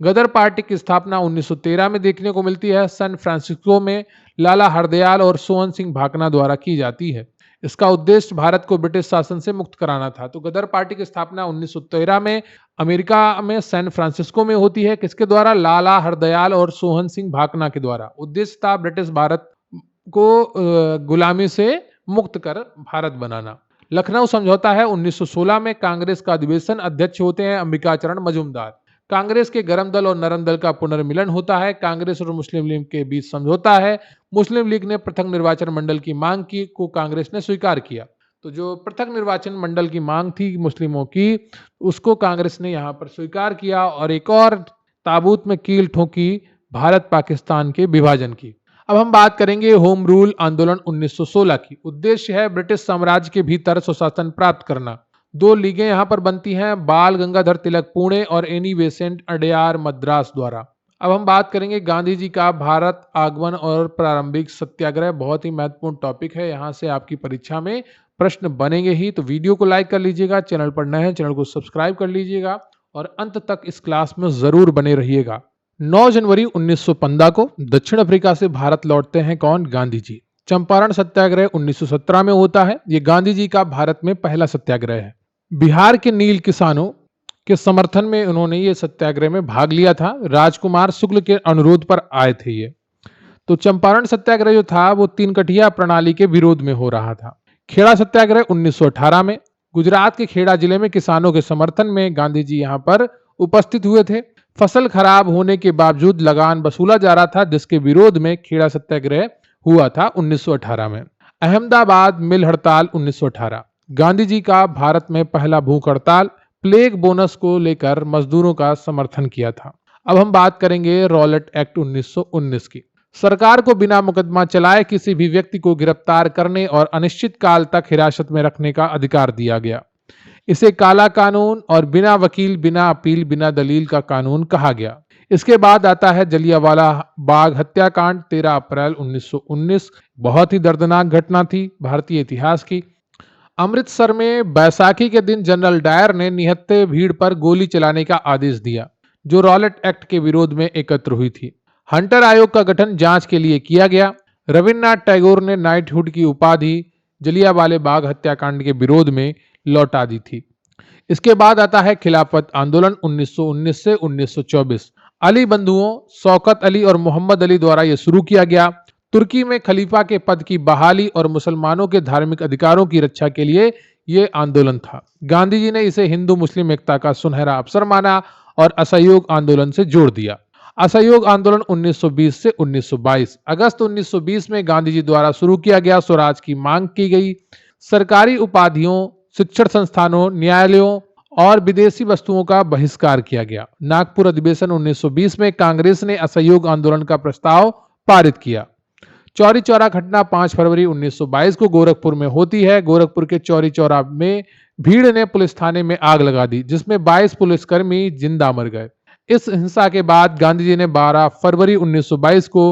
गदर पार्टी की स्थापना 1913 में देखने को मिलती है। सैन फ्रांसिस्को में लाला हरदयाल और सोहन सिंह भाकना द्वारा की जाती है। इसका उद्देश्य भारत को ब्रिटिश शासन से मुक्त कराना था। तो गदर पार्टी की स्थापना 1913 में अमेरिका में सैन फ्रांसिस्को में होती है। किसके द्वारा? लाला हरदयाल और सोहन सिंह भाकना के द्वारा। उद्देश्य था ब्रिटिश भारत को गुलामी से मुक्त कर भारत बनाना। लखनऊ समझौता है 1916 में। कांग्रेस का अधिवेशन, अध्यक्ष होते हैं अंबिकाचरण मजूमदार। कांग्रेस के गरम दल और नरम दल का पुनर्मिलन होता है। कांग्रेस और मुस्लिम लीग के बीच समझौता है। मुस्लिम लीग ने पृथक निर्वाचन मंडल की मांग की को कांग्रेस ने स्वीकार किया। तो जो पृथक निर्वाचन मंडल की मांग थी मुस्लिमों की, उसको कांग्रेस ने यहाँ पर स्वीकार किया और एक और ताबूत में कील ठोकी भारत पाकिस्तान के विभाजन की। अब हम बात करेंगे होम रूल आंदोलन 1916 की। उद्देश्य है ब्रिटिश साम्राज्य के भीतर सुशासन प्राप्त करना। 2 लीगें यहाँ पर बनती हैं, बाल गंगाधर तिलक पुणे और एनी बेसेंट अडयार मद्रास द्वारा। अब हम बात करेंगे गांधी जी का भारत आगमन और प्रारंभिक सत्याग्रह। बहुत ही महत्वपूर्ण टॉपिक है, यहाँ से आपकी परीक्षा में प्रश्न बनेंगे ही। तो वीडियो को लाइक कर लीजिएगा, चैनल पर नए हैं चैनल को सब्सक्राइब कर लीजिएगा और अंत तक इस क्लास में जरूर बने रहिएगा। 9 जनवरी 1915 को दक्षिण अफ्रीका से भारत लौटते हैं कौन? गांधी जी। चंपारण सत्याग्रह 1917 में होता है। ये गांधी जी का भारत में पहला सत्याग्रह है। बिहार के नील किसानों के समर्थन में उन्होंने ये सत्याग्रह में भाग लिया था। राजकुमार शुक्ल के अनुरोध पर आए थे ये। तो चंपारण सत्याग्रह जो था वो 3 कठिया प्रणाली के विरोध में हो रहा था। खेड़ा सत्याग्रह 1918 में गुजरात के खेड़ा जिले में किसानों के समर्थन में गांधी जी यहाँ पर उपस्थित हुए थे। फसल खराब होने के बावजूद लगान वसूला जा रहा था, जिसके विरोध में खेड़ा सत्याग्रह हुआ था 1918 में। अहमदाबाद मिल हड़ताल 1918। गांधी जी का भारत में पहला भूख हड़ताल प्लेग बोनस को लेकर मजदूरों का समर्थन किया था। अब हम बात करेंगे रॉलेट एक्ट 1919 की। सरकार को बिना मुकदमा चलाए किसी भी व्यक्ति को गिरफ्तार करने और अनिश्चित काल तक हिरासत में रखने का अधिकार दिया गया। इसे काला कानून और बिना वकील, बिना अपील, बिना दलील का कानून कहा गया। इसके बाद आता है जलियांवाला बाग हत्याकांड 13 अप्रैल 1919। बहुत ही दर्दनाक घटना थी भारतीय इतिहास की। अमृतसर में बैसाखी के दिन जनरल डायर ने निहत्थे भीड़ पर गोली चलाने का आदेश दिया, जो रॉलेट एक्ट के विरोध में एकत्र हुई थी। हंटर आयोग का गठन जांच के लिए किया गया। रविन्द्रनाथ टैगोर ने नाइटहुड की उपाधि जलियांवाले बाग हत्याकांड के विरोध में लौटा दी थी। इसके बाद आता है खिलाफत आंदोलन 1919 से 1924। अली बंधुओं शौकत अली और मोहम्मद अली द्वारा यह शुरू किया गया। तुर्की में खलीफा के पद की बहाली और मुसलमानों के धार्मिक अधिकारों की रक्षा के लिए यह आंदोलन था। गांधी जी ने इसे हिंदू मुस्लिम एकता का सुनहरा अवसर माना और असहयोग आंदोलन से जोड़ दिया। असहयोग आंदोलन 1920 से 1922। अगस्त 1920 में गांधी जी द्वारा शुरू किया गया स्वराज की मांग की गई। सरकारी उपाधियों, शिक्षण संस्थानों, न्यायालयों और विदेशी वस्तुओं का बहिष्कार किया गया। नागपुर अधिवेशन 1920 में कांग्रेस ने असहयोग आंदोलन का प्रस्ताव पारित किया। चौरी चौरा घटना 5 फरवरी 1922 को गोरखपुर में होती है। गोरखपुर के चौरी चौरा में भीड़ ने पुलिस थाने में आग लगा दी, जिसमें 22 पुलिसकर्मी जिंदा मर गए। इस हिंसा के बाद गांधी जी ने 12 फरवरी 1922 को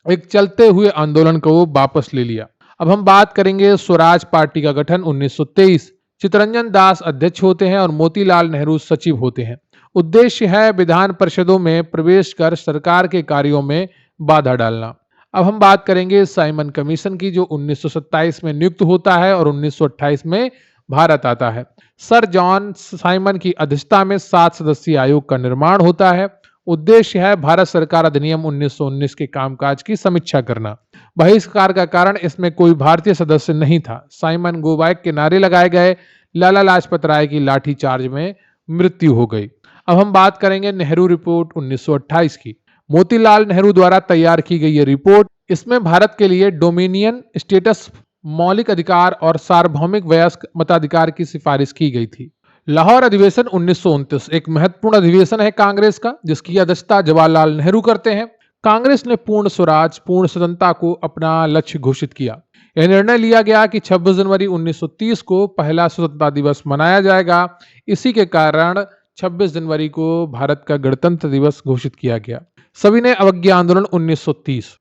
एक चलते हुए आंदोलन को वापस ले लिया। अब हम बात करेंगे स्वराज पार्टी का गठन 1923। चित्तरंजन दास अध्यक्ष होते हैं और मोतीलाल नेहरू सचिव होते हैं। उद्देश्य है विधान परिषदों में प्रवेश कर सरकार के कार्यों में बाधा डालना। अब हम बात करेंगे साइमन कमीशन की, जो 1927 में नियुक्त होता है और 1928 में भारत आता है। सर जॉन साइमन की अध्यक्षता में 7 सदस्यीय आयोग का निर्माण होता है। उद्देश्य है भारत सरकार अधिनियम 1919 के कामकाज की समीक्षा करना। बहिष्कार का कारण इसमें कोई भारतीय सदस्य नहीं था। साइमन गो बैक के नारे लगाए गए। लाला लाजपत राय की लाठी चार्ज में मृत्यु हो गई। अब हम बात करेंगे नेहरू रिपोर्ट 1928 की। मोतीलाल नेहरू द्वारा तैयार की गई ये रिपोर्ट, इसमें भारत के लिए डोमिनियन स्टेटस, मौलिक अधिकार और सार्वभौमिक वयस्क मताधिकार की सिफारिश की गई थी। लाहौर अधिवेशन 1929 एक महत्वपूर्ण अधिवेशन है कांग्रेस का, जिसकी अध्यक्षता जवाहरलाल नेहरू करते हैं। कांग्रेस ने पूर्ण स्वराज, पूर्ण स्वतंत्रता को अपना लक्ष्य घोषित किया। यह निर्णय लिया गया कि 26 जनवरी 1930 को पहला स्वतंत्रता दिवस मनाया जाएगा। इसी के कारण 26 जनवरी को भारत का गणतंत्र दिवस घोषित किया गया। सविनय अवज्ञा आंदोलन 1930।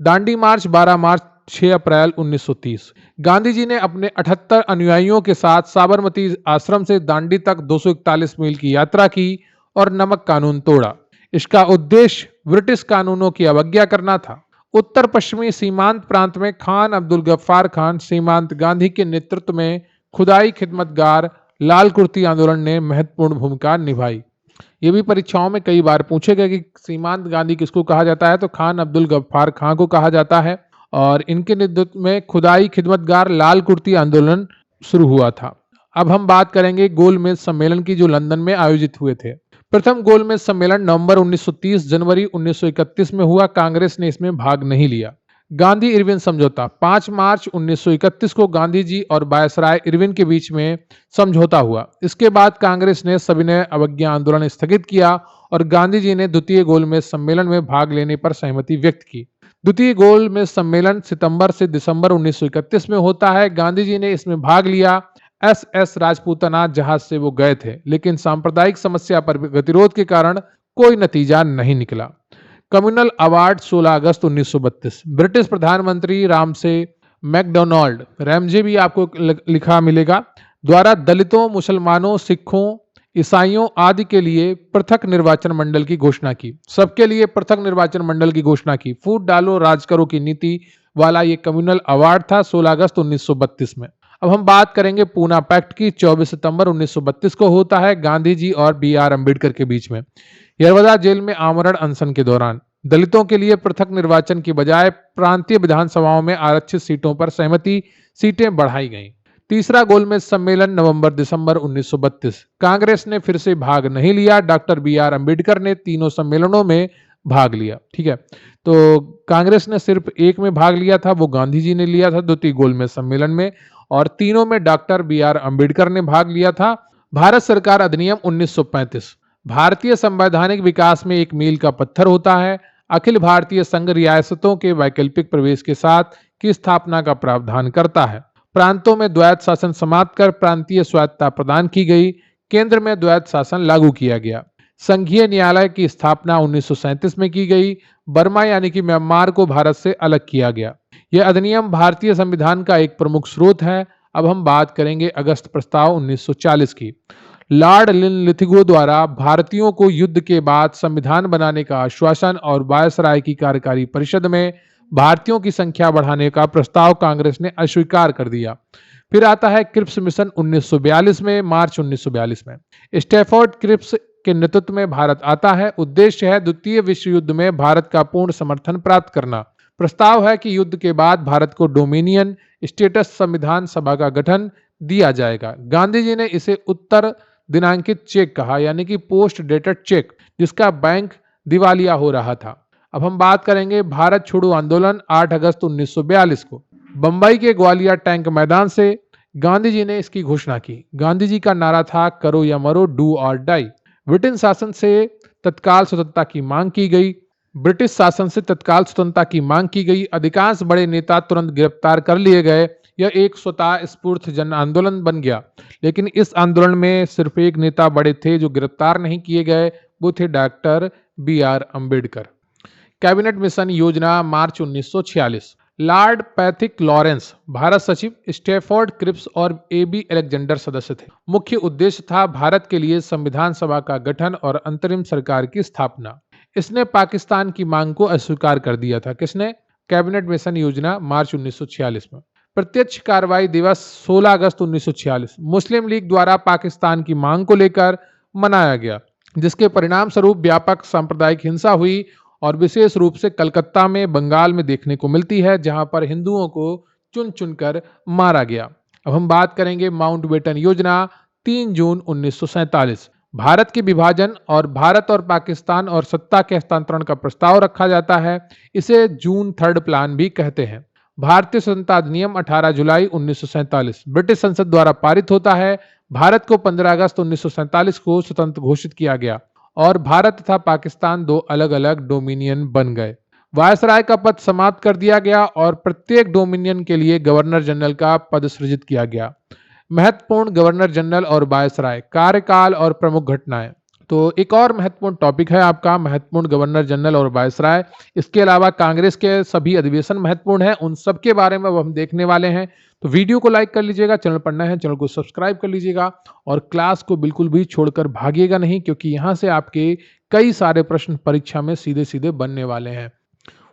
दांडी मार्च 12 मार्च 6 अप्रैल 1930। गांधी जी ने अपने 78 अनुयायियों के साथ साबरमती आश्रम से दांडी तक 241 मील की यात्रा की और नमक कानून तोड़ा। इसका उद्देश्य ब्रिटिश कानूनों की अवज्ञा करना था। उत्तर पश्चिमी सीमांत प्रांत में खान अब्दुल गफ्फार खान, सीमांत गांधी के नेतृत्व में खुदाई खिदमतगार लाल कुर्ती आंदोलन ने महत्वपूर्ण भूमिका निभाई। ये भी परीक्षाओं में कई बार पूछे गए कि सीमांत गांधी किसको कहा जाता है, तो खान अब्दुल गफ्फार खान को कहा जाता है और इनके नेतृत्व में खुदाई खिदमतगार लाल कुर्ती आंदोलन शुरू हुआ था। अब हम बात करेंगे गोलमेज सम्मेलन की, जो लंदन में आयोजित हुए थे। प्रथम गोलमेज सम्मेलन नवंबर 1930 जनवरी 1931 में हुआ। कांग्रेस ने इसमें भाग नहीं लिया। गांधी इरविन समझौता 5 मार्च 1931 को गांधी जी और वायसराय इरविन के बीच में समझौता हुआ। इसके बाद कांग्रेस ने सविनय अवज्ञा आंदोलन स्थगित किया और गांधी जी ने द्वितीय गोलमेज सम्मेलन में भाग लेने पर सहमति व्यक्त की। द्वितीय गोलमेज सम्मेलन सितंबर से दिसंबर 1931 में होता है। गांधी जी ने इसमें भाग लिया। एस राजपूताना जहाज से वो गए थे, लेकिन सांप्रदायिक समस्या पर गतिरोध के कारण कोई नतीजा नहीं निकला। कम्युनल अवार्ड 16 अगस्त 1932। ब्रिटिश प्रधानमंत्री रामसे मैकडोनाल्ड, रैमजे भी आपको लिखा मिलेगा, द्वारा दलितों, मुसलमानों, सिखों, ईसाइयों आदि के लिए पृथक निर्वाचन मंडल की घोषणा की। सबके लिए पृथक निर्वाचन मंडल की घोषणा की। फूट डालो राज करो की नीति वाला ये कम्युनल अवार्ड था 16 अगस्त 1932 में। अब हम बात करेंगे पूना पैक्ट की। 24 सितंबर 1932 को होता है गांधी जी और BR अम्बेडकर के बीच में। यरवदा जेल में आमरण अनशन के दौरान दलितों के लिए पृथक निर्वाचन की बजाय प्रांतीय विधानसभाओं में आरक्षित सीटों पर सहमति, सीटें बढ़ाई गईं। तीसरा गोलमेज सम्मेलन नवंबर दिसंबर 1932। कांग्रेस ने फिर से भाग नहीं लिया। डॉक्टर बी आर अम्बेडकर ने तीनों सम्मेलनों में भाग लिया। ठीक है, तो कांग्रेस ने सिर्फ एक में भाग लिया था, वो गांधी जी ने लिया था द्वितीय गोलमेज सम्मेलन में, और तीनों में डॉक्टर बी आर अम्बेडकर ने भाग लिया था। भारत सरकार अधिनियम 1935 भारतीय संवैधानिक विकास में एक मील का पत्थर होता है। अखिल भारतीय संघ रियासतों के वैकल्पिक प्रवेश के साथ की स्थापना का प्रावधान करता है। प्रांतों में द्वैत शासन समाप्त कर प्रांतीय स्वायत्तता प्रदान की गई। केंद्र में द्वैत शासन लागू किया गया। संघीय न्यायालय की स्थापना 1937 में की गई। बर्मा यानी कि म्यांमार को भारत से अलग किया गया। यह अधिनियम भारतीय संविधान का एक प्रमुख स्रोत है। अब हम बात करेंगे अगस्त प्रस्ताव 1940 की। लॉर्ड लिथिगो द्वारा भारतीयों को युद्ध के बाद संविधान बनाने का आश्वासन और वायसराय की कार्यकारी परिषद में भारतीयों की संख्या बढ़ाने का प्रस्ताव कांग्रेस ने अस्वीकार कर दिया। फिर आता है क्रिप्स मिशन 1942 में, मार्च 1942 में स्टैफोर्ड क्रिप्स के नेतृत्व में भारत आता है। उद्देश्य है द्वितीय विश्व युद्ध में भारत का पूर्ण समर्थन प्राप्त करना। प्रस्ताव है कि युद्ध के बाद भारत को डोमिनियन स्टेटस संविधान सभा का गठन दिया जाएगा। गांधी जी ने इसे उत्तर दिनांकित चेक कहा, यानी कि पोस्ट डेटेड चेक, जिसका बैंक दिवालिया हो रहा था। अब हम बात करेंगे भारत छोड़ो आंदोलन 8 अगस्त 1942 को। बंबई के ग्वालियर टैंक मैदान से गांधी जी ने इसकी घोषणा की। गांधी जी का नारा था करो या मरो, डू और डाई। ब्रिटिश शासन से तत्काल स्वतंत्रता की मांग की गई। ब्रिटिश शासन से तत्काल स्वतंत्रता की मांग की गई। अधिकांश बड़े नेता तुरंत गिरफ्तार कर लिए गए। यह एक स्वतः स्फूर्त जन आंदोलन बन गया। लेकिन इस आंदोलन में सिर्फ एक नेता बड़े थे जो गिरफ्तार नहीं किए गए, वो थे doctor B R Ambedkar. Cabinet mission योजना मार्च 1946। लॉर्ड पैथिक लॉरेंस भारत सचिव, स्टैफोर्ड क्रिप्स और ए.बी. अलेक्जेंडर सदस्य थे। मुख्य उद्देश्य था भारत के लिए संविधान सभा का गठन और अंतरिम सरकार की स्थापना। इसने पाकिस्तान की मांग को अस्वीकार कर दिया था। किसने? कैबिनेट मिशन योजना मार्च 1946 में। प्रत्यक्ष कार्रवाई दिवस 16 अगस्त 1946 मुस्लिम लीग द्वारा पाकिस्तान की मांग को लेकर मनाया गया, जिसके परिणाम स्वरूप व्यापक सांप्रदायिक हिंसा हुई और विशेष रूप से कलकत्ता में, बंगाल में देखने को मिलती है, जहां पर हिंदुओं को चुन चुनकर मारा गया। अब हम बात करेंगे माउंटबेटन योजना 3 जून 1947। भारत के विभाजन और भारत और पाकिस्तान और सत्ता के हस्तांतरण का प्रस्ताव रखा जाता है। इसे जून थर्ड प्लान भी कहते हैं। भारतीय स्वतंत्रता अधिनियम 18 जुलाई 1947 ब्रिटिश संसद द्वारा पारित होता है। भारत को 15 अगस्त 1947 को स्वतंत्र घोषित किया गया और भारत तथा पाकिस्तान दो अलग अलग डोमिनियन बन गए। वायसराय का पद समाप्त कर दिया गया और प्रत्येक डोमिनियन के लिए गवर्नर जनरल का पद सृजित किया गया। महत्वपूर्ण गवर्नर जनरल और वायसराय, कार्यकाल और प्रमुख घटनाएं। तो एक और महत्वपूर्ण टॉपिक है आपका महत्वपूर्ण गवर्नर जनरल और वायसराय। इसके अलावा कांग्रेस के सभी अधिवेशन महत्वपूर्ण हैं, उन सब के बारे में अब हम देखने वाले हैं। तो वीडियो को लाइक कर लीजिएगा, चैनल पर नए हैं चैनल को सब्सक्राइब कर लीजिएगा और क्लास को बिल्कुल भी छोड़कर भागिएगा नहीं, क्योंकि यहाँ से आपके कई सारे प्रश्न परीक्षा में सीधे सीधे बनने वाले हैं।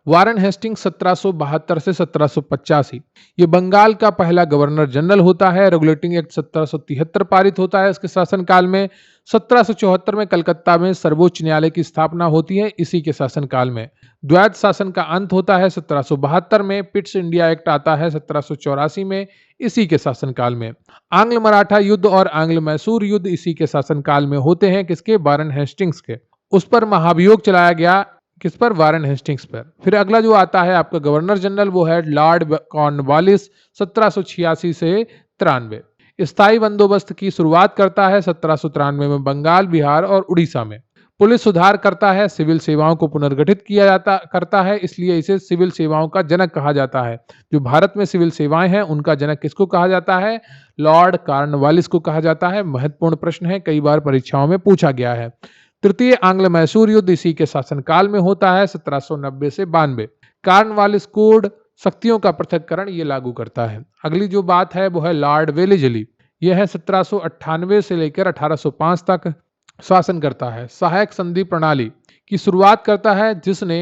वारन हेस्टिंग्स 1772 से 1785 ये बंगाल का पहला गवर्नर जनरल होता है। रेगुलेटिंग एक्ट 1773 पारित होता है इसके शासनकाल में। 1774 में कलकत्ता में सर्वोच्च न्यायालय की स्थापना होती है इसी के शासनकाल में। द्वैत शासन का अंत होता है 1772 में। पिट्स इंडिया एक्ट आता है 1784 में इसी के शासनकाल में। आंग्ल मराठा युद्ध और आंग्ल मैसूर युद्ध इसी के शासनकाल में होते हैं। किसके? वारन हेस्टिंग्स के। उस पर महाभियोग चलाया गया। किस पर? वारन हेस्टिंग्स पर। फिर अगला जो आता है आपका गवर्नर जनरल वो है लॉर्ड कॉर्नवालिस 1786 से 93। स्थायी बंदोबस्त की शुरुआत करता है 1793 में बंगाल, बिहार और उड़ीसा में। पुलिस सुधार करता है। सिविल सेवाओं को पुनर्गठित किया करता है, इसलिए इसे सिविल सेवाओं का जनक कहा जाता है। जो भारत में सिविल सेवाएं हैं उनका जनक किसको कहा जाता है? लॉर्ड कॉर्नवालिस को कहा जाता है। महत्वपूर्ण प्रश्न है, कई बार परीक्षाओं में पूछा गया है। तृतीय आंग्ल मैसूर युद्ध इसी के शासनकाल में होता है 1790 से 92। कॉर्नवालिस कोड शक्तियों का पृथक्करण ये लागू करता है। अगली जो बात है वो है लॉर्ड वेलेजली। यह है 1798 से लेकर 1805 तक शासन करता है। सहायक संधि प्रणाली की शुरुआत करता है जिसने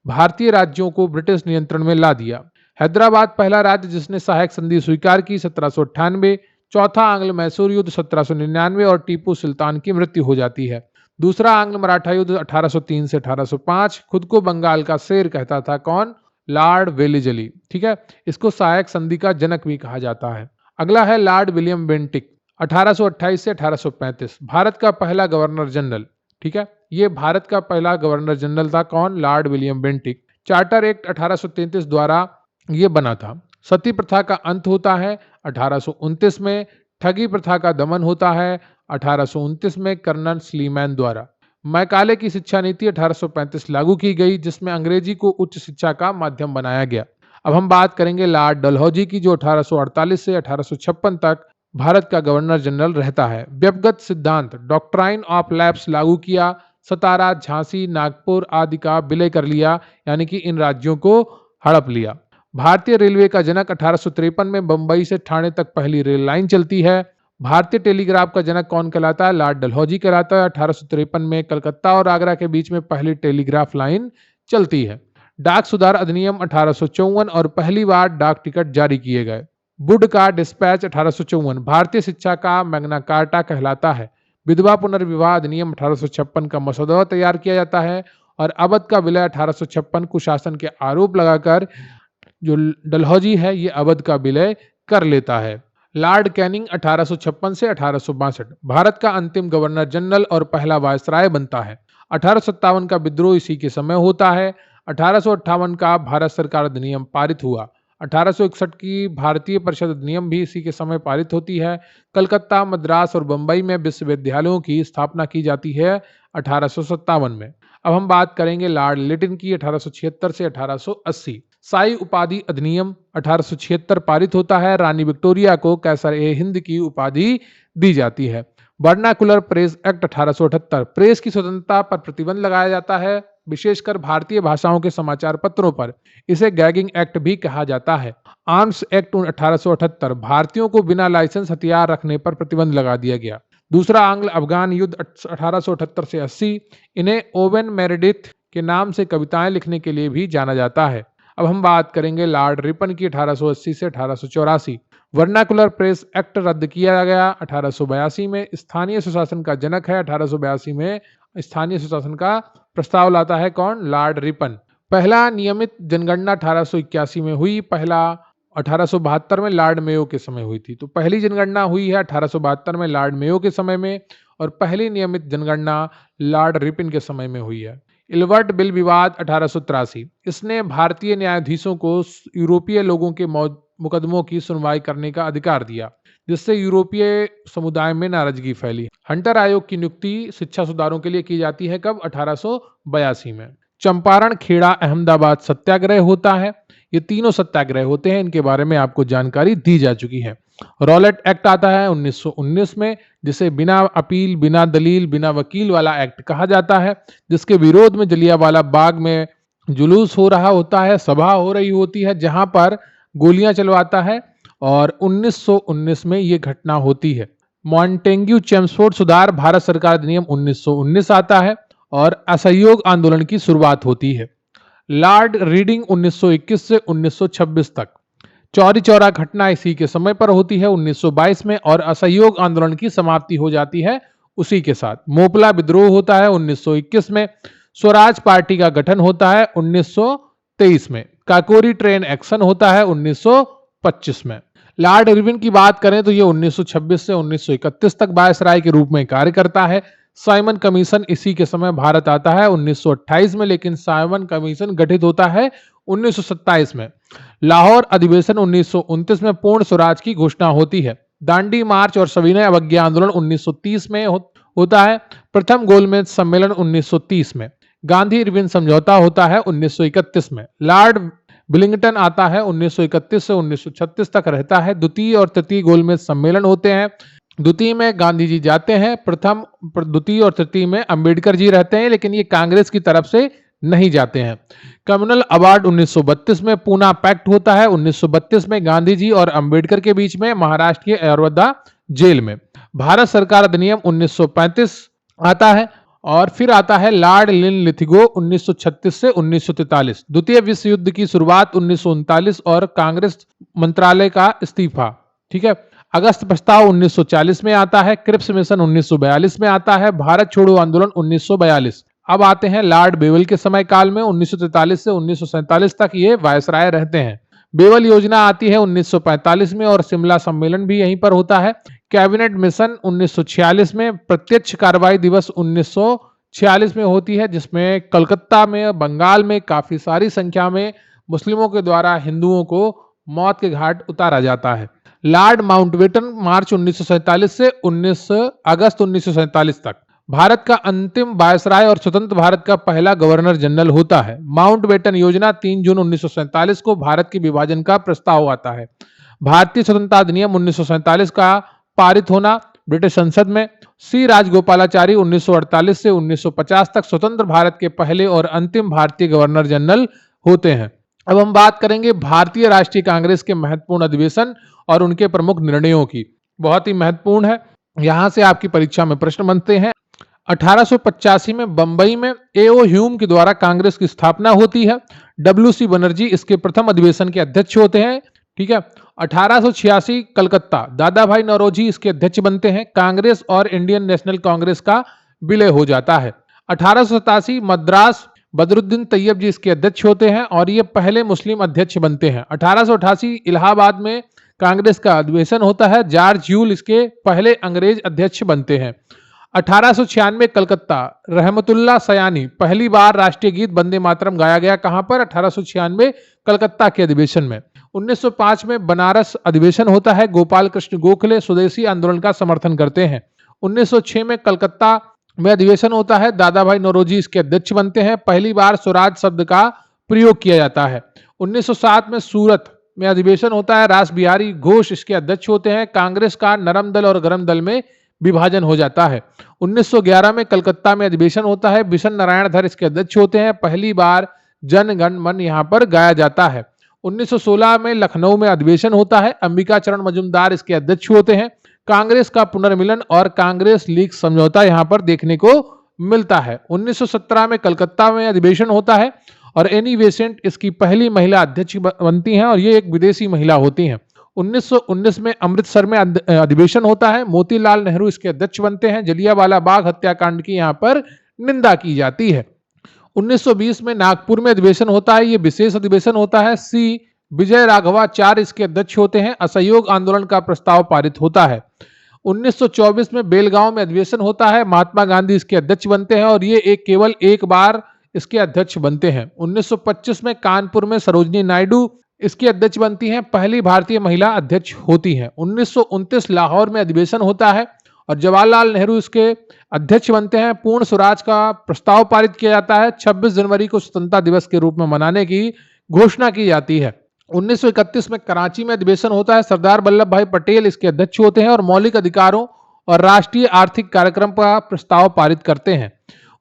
भारतीय राज्यों को ब्रिटिश नियंत्रण में ला दिया। हैदराबाद पहला राज्य जिसने सहायक संधि स्वीकार की 1798। चौथा आंग्ल मैसूर युद्ध 1799 और टीपू सुल्तान की मृत्यु हो जाती है। दूसरा आंग्ल मराठा युद्ध 1803 से 1805। खुद को बंगाल का शेर कहता था कौन? Lord Wellesley. ठीक है, इसको सहायक संधि का जनक भी कहा जाता है। अगला है लॉर्ड विलियम बेंटिक, 1828 से 1835, भारत का पहला गवर्नर जनरल। ठीक है, ये भारत का पहला गवर्नर जनरल था। कौन? Lord William Bentinck. Charter act 1833 द्वारा ये बना था। सती प्रथा का अंत होता है 1829 में। ठगी प्रथा का दमन होता है 1829 में कर्नल स्लीमैन द्वारा। मैकाले की शिक्षा नीति 1835 लागू की गई, जिसमें अंग्रेजी को उच्च शिक्षा का माध्यम बनाया गया। अब हम बात करेंगे लॉर्ड डलहौजी की, जो 1848 से 1856 तक भारत का गवर्नर जनरल रहता है। व्यक्तिगत सिद्धांत डॉक्ट्राइन ऑफ लैप्स लागू किया। सतारा, झांसी, नागपुर आदि का विलय कर लिया, यानी कि इन राज्यों को हड़प लिया। भारतीय रेलवे का जनक 1853 में बंबई से ठाणे तक पहली रेल लाइन चलती है। भारतीय टेलीग्राफ का जनक कौन कहलाता है? लॉर्ड डलहौजी कहलाता है। 1853 में कलकत्ता और आगरा के बीच में पहली टेलीग्राफ लाइन चलती है। डाक सुधार अधिनियम 1854 और पहली बार डाक टिकट जारी किए गए। वुड का डिस्पैच 1854 भारतीय शिक्षा का मैग्ना कार्टा कहलाता है। विधवा पुनर्विवाह अधिनियम 1856 का मसौदा तैयार किया जाता है और अवध का विलय 1856 कुशासन के आरोप लगाकर जो डलहौजी है ये अवध का विलय कर लेता है। लॉर्ड कैनिंग 1856 से 1862 भारत का अंतिम गवर्नर जनरल और पहला वायसराय बनता है। 1857 का विद्रोह इसी के समय होता है। 1858 का भारत सरकार अधिनियम पारित हुआ। 1861 की भारतीय परिषद अधिनियम भी इसी के समय पारित होती है। कलकत्ता, मद्रास और बंबई में विश्वविद्यालयों की स्थापना की जाती है 1857 में। अब हम बात करेंगे लॉर्ड लिटिन की, 1876 से 1880। साई उपाधि अधिनियम 1876 पारित होता है। रानी विक्टोरिया को कैसर ए हिंद की उपाधि दी जाती है। वर्नाकुलर प्रेस एक्ट 1878 प्रेस की स्वतंत्रता पर प्रतिबंध लगाया जाता है, विशेषकर भारतीय भाषाओं के समाचार पत्रों पर। इसे गैगिंग एक्ट भी कहा जाता है। आर्म्स एक्ट 1878 भारतीयों को बिना लाइसेंस हथियार रखने पर प्रतिबंध लगा दिया गया। दूसरा आंग्ल अफगान युद्ध 1878 से 80, इन्हें ओवेन मेरेडिथ के नाम से कविताएं लिखने के लिए भी जाना जाता है। अब हम बात करेंगे लॉर्ड रिपन की, 1880 से 1884। वर्नाकुलर प्रेस एक्ट रद्द किया गया 1882 में। स्थानीय सुशासन का जनक है। 1882 में स्थानीय सुशासन का प्रस्ताव लाता है कौन? Lord Ripon. पहला नियमित जनगणना 1881 में हुई। पहला 1872 में लॉर्ड मेयो के समय हुई थी। तो पहली जनगणना हुई है 1872 में लॉर्ड मेयो के समय में, और पहली नियमित जनगणना लॉर्ड रिपन के समय में हुई है। इल्बर्ट बिल विवाद 1883, इसने भारतीय न्यायाधीशों को यूरोपीय लोगों के मुकदमों की सुनवाई करने का अधिकार दिया, जिससे यूरोपीय समुदाय में नाराजगी फैली। हंटर आयोग की नियुक्ति शिक्षा सुधारों के लिए की जाती है कब? 1882 में। चंपारण, खेड़ा, अहमदाबाद सत्याग्रह होता है। ये तीनों सत्याग्रह होते हैं, इनके बारे में आपको जानकारी दी जा चुकी है। रॉलेट एक्ट आता है 1919 में, जिसे बिना अपील, बिना दलील, बिना वकील वाला एक्ट कहा जाता है, जिसके विरोध में जलियांवाला बाग में जुलूस हो रहा होता है, सभा हो रही होती है, जहां पर गोलियां चलवाता है, और 1919 में ये घटना होती है। मॉन्टेग्यू चेम्सफोर्ड सुधार भारत सरकार अधिनियम 1919 आता है और असहयोग आंदोलन की शुरुआत होती है। लॉर्ड रीडिंग 1921 से 1926 तक। चौरी चौरा घटना इसी के समय पर होती है 1922 में, और असहयोग आंदोलन की समाप्ति हो जाती है उसी के साथ। मोपला विद्रोह होता है 1921 में। स्वराज पार्टी का गठन होता है 1923 में। काकोरी ट्रेन एक्शन होता है 1925 में। लॉर्ड इरविन की बात करें तो ये 1926 से 1931 तक वायसराय के रूप में कार्य करता है। साइमन कमीशन इसी के समय भारत आता है 1928 में, लेकिन साइमन कमीशन गठित होता है 1927 में। लाहौर अधिवेशन 1929 में पूर्ण स्वराज की घोषणा होती है। दांडी मार्च और सविनय अवज्ञा आंदोलन 1930 में होता है। प्रथम गोलमेज सम्मेलन 1930 में। गांधी इरविन समझौता होता है 1931 में। लॉर्ड विलिंगटन आता है 1931 से 1936 तक रहता है। द्वितीय और तृतीय गोलमेज सम्मेलन होते हैं। द्वितीय में गांधी जी जाते हैं, द्वितीय और तृतीय में अंबेडकर जी रहते हैं, लेकिन ये कांग्रेस की तरफ से नहीं जाते हैं। कम्युनल अवार्ड 1932 में। पूना पैक्ट होता है 1932 में गांधी जी और अंबेडकर के बीच में, महाराष्ट्र के अयोध्या जेल में। भारत सरकार अधिनियम 1935 आता है, और फिर आता है लॉर्ड लिथिगो 1936 से 1943। द्वितीय विश्व युद्ध की शुरुआत 1939 और कांग्रेस मंत्रालय का इस्तीफा। ठीक है। अगस्त प्रस्ताव 1940 में आता है। क्रिप्स मिशन 1942 में आता है। भारत छोड़ो आंदोलन 1942। अब आते हैं लॉर्ड बेवेल के समय काल में। 1943 से 1947 तक ये वायसराय रहते हैं। बेवल योजना आती है 1945 में और शिमला सम्मेलन भी यहीं पर होता है। कैबिनेट मिशन 1946 में, प्रत्यक्ष कार्रवाई दिवस 1946 में होती है, जिसमें कलकत्ता में, बंगाल में काफी सारी संख्या में मुस्लिमों के द्वारा हिंदुओं को मौत के घाट उतारा जाता है। लॉर्ड माउंटबेटन मार्च 1947 से 19 अगस्त 1947 तक भारत का अंतिम वायसराय और स्वतंत्र भारत का पहला गवर्नर जनरल होता है। माउंटबेटन योजना 3 जून 1947 को भारत के विभाजन का प्रस्ताव आता है। भारतीय स्वतंत्रता अधिनियम 1947 का पारित होना ब्रिटिश संसद में। सी राजगोपालाचारी 1948 से 1950 तक स्वतंत्र भारत के पहले और अंतिम भारतीय गवर्नर जनरल होते हैं। अब हम बात करेंगे भारतीय राष्ट्रीय कांग्रेस के महत्वपूर्ण अधिवेशन और उनके प्रमुख निर्णयों की। बहुत ही महत्वपूर्ण है, यहां से आपकी परीक्षा में प्रश्न बनते हैं। 1885 में बंबई में एओ ह्यूम के द्वारा कांग्रेस की स्थापना होती है। डब्ल्यू.सी. बनर्जी इसके प्रथम अधिवेशन के अध्यक्ष होते हैं। ठीक है। 1886 कलकत्ता, दादा भाई नौरोजी इसके अध्यक्ष बनते हैं। कांग्रेस और इंडियन नेशनल कांग्रेस का विलय हो जाता है। 1887 मद्रास, बदरुद्दीन तैयब जी इसके अध्यक्ष होते हैं और ये पहले मुस्लिम अध्यक्ष बनते हैं। 1888 इलाहाबाद में कांग्रेस का अधिवेशन होता है। जॉर्ज यूल इसके पहले अंग्रेज अध्यक्ष बनते हैं। 1896 कलकत्ता, रहमतुल्लाह सयानी, पहली बार राष्ट्रीय गीत वंदे मातरम गाया गया। कहां पर? 1896 कलकत्ता के अधिवेशन में। 1905 में बनारस अधिवेशन होता है। गोपाल कृष्ण गोखले स्वदेशी आंदोलन का समर्थन करते हैं। 1906 में कलकत्ता में अधिवेशन होता है। दादा भाई नौरोजी इसके अध्यक्ष बनते हैं। पहली बार स्वराज शब्द का प्रयोग किया जाता है। 1907 में सूरत में अधिवेशन होता है। रास बिहारी घोष इसके अध्यक्ष होते हैं। कांग्रेस का नरम दल और गरम दल में विभाजन हो जाता है। 1911 में कलकत्ता में अधिवेशन होता है। बिशन नारायण धर इसके अध्यक्ष होते हैं। पहली बार जन गण मन यहां पर गाया जाता है। 1916 में लखनऊ में अधिवेशन होता है। अंबिका चरण मजुमदार इसके अध्यक्ष होते हैं। कांग्रेस का पुनर्मिलन और कांग्रेस लीग समझौता यहां पर देखने को मिलता है। 1917 में कलकत्ता में अधिवेशन होता है और एनी बेसेंट इसकी पहली महिला अध्यक्ष बनती हैं और ये एक विदेशी महिला होती हैं। 1919 में अमृतसर में अधिवेशन होता है। मोतीलाल नेहरू इसके अध्यक्ष बनते हैं। जलियांवाला बाग हत्याकांड की यहां पर निंदा की जाती है। 1920 में नागपुर में अधिवेशन होता है। यह विशेष अधिवेशन होता है। सी विजय राघवाचार्य इसके अध्यक्ष होते हैं। असहयोग आंदोलन का प्रस्ताव पारित होता है। 1924 में बेलगांव में अधिवेशन होता है। महात्मा गांधी इसके अध्यक्ष बनते हैं और ये केवल एक बार इसके अध्यक्ष बनते हैं। 1925 में कानपुर में सरोजनी नायडू इसकी अध्यक्ष बनती हैं। पहली भारतीय महिला अध्यक्ष होती हैं। 1929 लाहौर में अधिवेशन होता है और जवाहरलाल नेहरू इसके अध्यक्ष बनते हैं। पूर्ण स्वराज का प्रस्ताव पारित किया जाता है। 26 जनवरी को स्वतंत्रता दिवस के रूप में मनाने की घोषणा की जाती है। 1931 में कराची में अधिवेशन होता है। सरदार वल्लभ भाई पटेल इसके अध्यक्ष होते हैं और मौलिक अधिकारों और राष्ट्रीय आर्थिक कार्यक्रम का प्रस्ताव पारित करते हैं।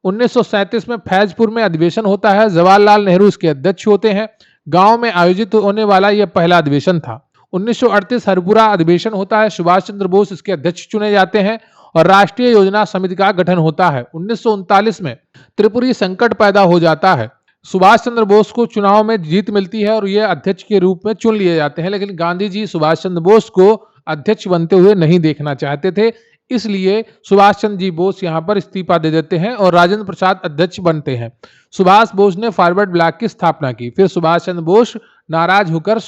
1937 में फैजपुर में अधिवेशन होता है। जवाहरलाल नेहरू इसके अध्यक्ष होते हैं। गांव में आयोजित होने वाला यह पहला अधिवेशन था। 1938 हरिपुरा अधिवेशन होता है। सुभाष चंद्र बोस इसके अध्यक्ष चुने जाते हैं और राष्ट्रीय योजना समिति का गठन होता है। 1939 में त्रिपुरी संकट पैदा हो जाता है। सुभाष चंद्र बोस को चुनाव में जीत मिलती है और ये अध्यक्ष के रूप में चुन लिए जाते हैं, लेकिन गांधी जी सुभाष चंद्र बोस को अध्यक्ष बनते हुए नहीं देखना चाहते थे, इसलिए सुभाष चंद्र जी बोस यहां पर इस्तीफा दे देते हैं और राजेंद्र प्रसाद अध्यक्ष बनते हैं। सुभाष बोस ने फॉरवर्ड ब्लॉक की स्थापना की। फिर सुभाष चंद्र बोस नाराज होकर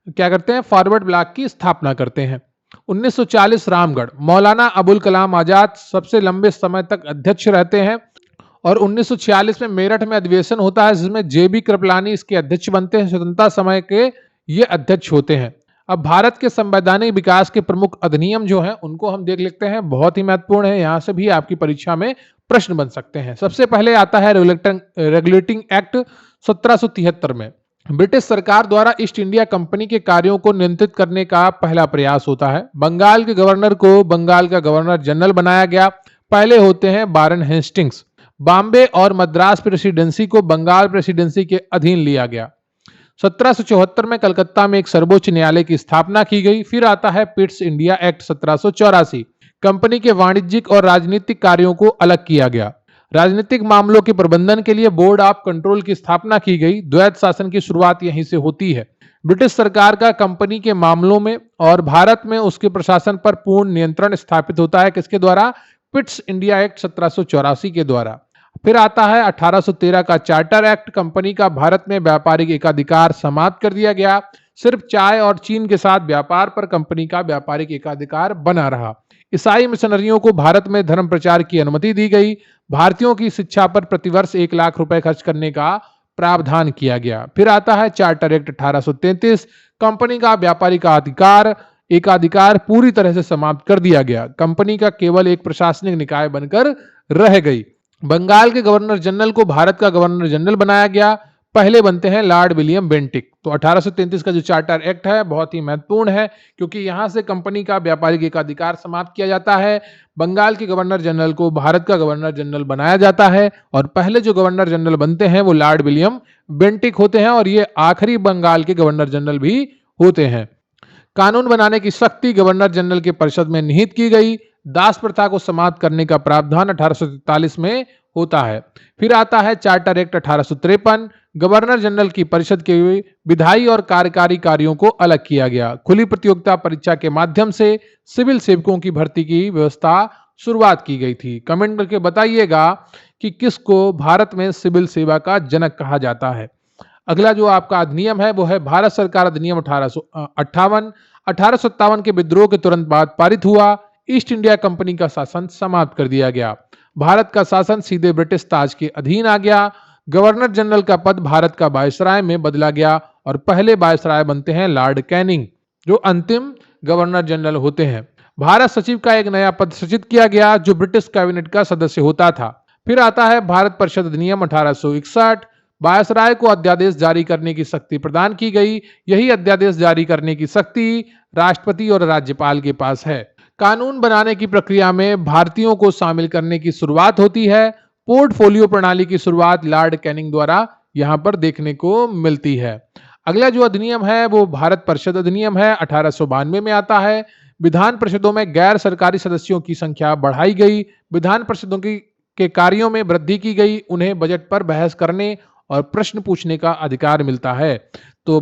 क्या करते हैं? फॉरवर्ड ब्लॉक की स्थापना करते हैं। 1940 रामगढ़, मौलाना अबुल कलाम आजाद सबसे लंबे समय तक अध्यक्ष रहते हैं और 1946 में मेरठ में अधिवेशन होता है, जिसमें जेबी कृपलानी इसके अध्यक्ष बनते हैं। स्वतंत्रता समय के ये अध्यक्ष होते हैं। अब भारत के संवैधानिक विकास के प्रमुख अधिनियम जो हैं उनको हम देख लेते हैं, बहुत ही महत्वपूर्ण है, यहां से भी आपकी परीक्षा में प्रश्न बन सकते हैं। सबसे पहले आता है रेगुलेटिंग एक्ट 1773 में ब्रिटिश सरकार द्वारा ईस्ट इंडिया कंपनी के कार्यों को नियंत्रित करने का पहला प्रयास होता है। बंगाल के गवर्नर को बंगाल का गवर्नर जनरल बनाया गया। पहले होते हैं वारेन हेस्टिंग्स। बॉम्बे और मद्रास प्रेसिडेंसी को बंगाल प्रेसिडेंसी के अधीन लिया गया। 1774 में कलकत्ता में एक सर्वोच्च न्यायालय की स्थापना की गई। फिर आता है पिट्स इंडिया एक्ट 1784। कंपनी के वाणिज्यिक और राजनीतिक कार्यों को अलग किया गया। राजनीतिक मामलों के प्रबंधन के लिए बोर्ड ऑफ कंट्रोल की स्थापना की गई। द्वैत शासन की शुरुआत यहीं से होती है। ब्रिटिश सरकार का कंपनी के मामलों में और भारत में उसके प्रशासन पर पूर्ण नियंत्रण स्थापित होता है। किसके द्वारा? पिट्स इंडिया एक्ट 1784 के द्वारा। फिर आता है 1813 का चार्टर एक्ट, कंपनी का भारत में व्यापारिक एकाधिकार समाप्त कर दिया गया। सिर्फ चाय और चीन के साथ व्यापार पर कंपनी का व्यापारिक एकाधिकार बना रहा। ईसाई मिशनरियों को भारत में धर्म प्रचार की अनुमति दी गई। भारतीयों की शिक्षा पर प्रतिवर्ष 1 लाख रुपए खर्च करने का प्रावधान किया गया। फिर आता है चार्टर एक्ट 1833, कंपनी का व्यापारिक एकाधिकार पूरी तरह से समाप्त कर दिया गया। कंपनी का केवल एक प्रशासनिक निकाय बनकर रह गई। बंगाल के गवर्नर जनरल को भारत का गवर्नर जनरल बनाया गया। पहले बनते हैं लॉर्ड विलियम बेंटिक। तो 1833 का जो चार्टर एक्ट है बहुत ही महत्वपूर्ण है, क्योंकि यहां से कंपनी का व्यापारिक एकाधिकार समाप्त किया जाता है। बंगाल के गवर्नर जनरल को भारत का गवर्नर जनरल बनाया जाता है और पहले जो गवर्नर जनरल बनते हैं वो लॉर्ड विलियम बेंटिक होते हैं और ये आखिरी बंगाल के गवर्नर जनरल भी होते हैं। कानून बनाने की शक्ति गवर्नर जनरल के परिषद में निहित की गई। दास प्रथा को समाप्त करने का प्रावधान 1843 में होता है। फिर आता है चार्टर एक्ट 1853, गवर्नर जनरल की परिषद के विधायी और कार्यकारी कार्यों को अलग किया गया। खुली प्रतियोगिता परीक्षा के माध्यम से सिविल सेवकों की भर्ती की व्यवस्था शुरुआत की गई थी। कमेंट करके बताइएगा कि किसको भारत में सिविल सेवा का जनक कहा जाता है। अगला जो आपका अधिनियम है वो है भारत सरकार अधिनियम 1858। 1857 के विद्रोह के तुरंत बाद पारित हुआ। ईस्ट इंडिया कंपनी का शासन समाप्त कर दिया गया। भारत का शासन सीधे ब्रिटिश ताज के अधीन आ गया। गवर्नर जनरल का पद भारत का वायसराय में बदला गया और पहले वायसराय बनते हैं लॉर्ड कैनिंग, जो अंतिम गवर्नर जनरल होते हैं। भारत सचिव का एक नया पद सृजित किया गया जो ब्रिटिश कैबिनेट का सदस्य होता था। फिर आता है भारत परिषद अधिनियम 1861। वायसराय को अध्यादेश जारी करने की शक्ति प्रदान की गई। यही अध्यादेश जारी करने की शक्ति राष्ट्रपति और राज्यपाल के पास है। कानून बनाने की प्रक्रिया में भारतीयों को शामिल करने की शुरुआत होती है। पोर्टफोलियो प्रणाली की शुरुआत लॉर्ड कैनिंग द्वारा यहां पर देखने को मिलती है। अगला जो अधिनियम है वो भारत परिषद अधिनियम है, 1892 में आता है। विधान परिषदों में गैर सरकारी सदस्यों की संख्या बढ़ाई गई। विधान परिषदों के कार्यों में वृद्धि की गई। उन्हें बजट पर बहस करने और प्रश्न पूछने का अधिकार मिलता है। तो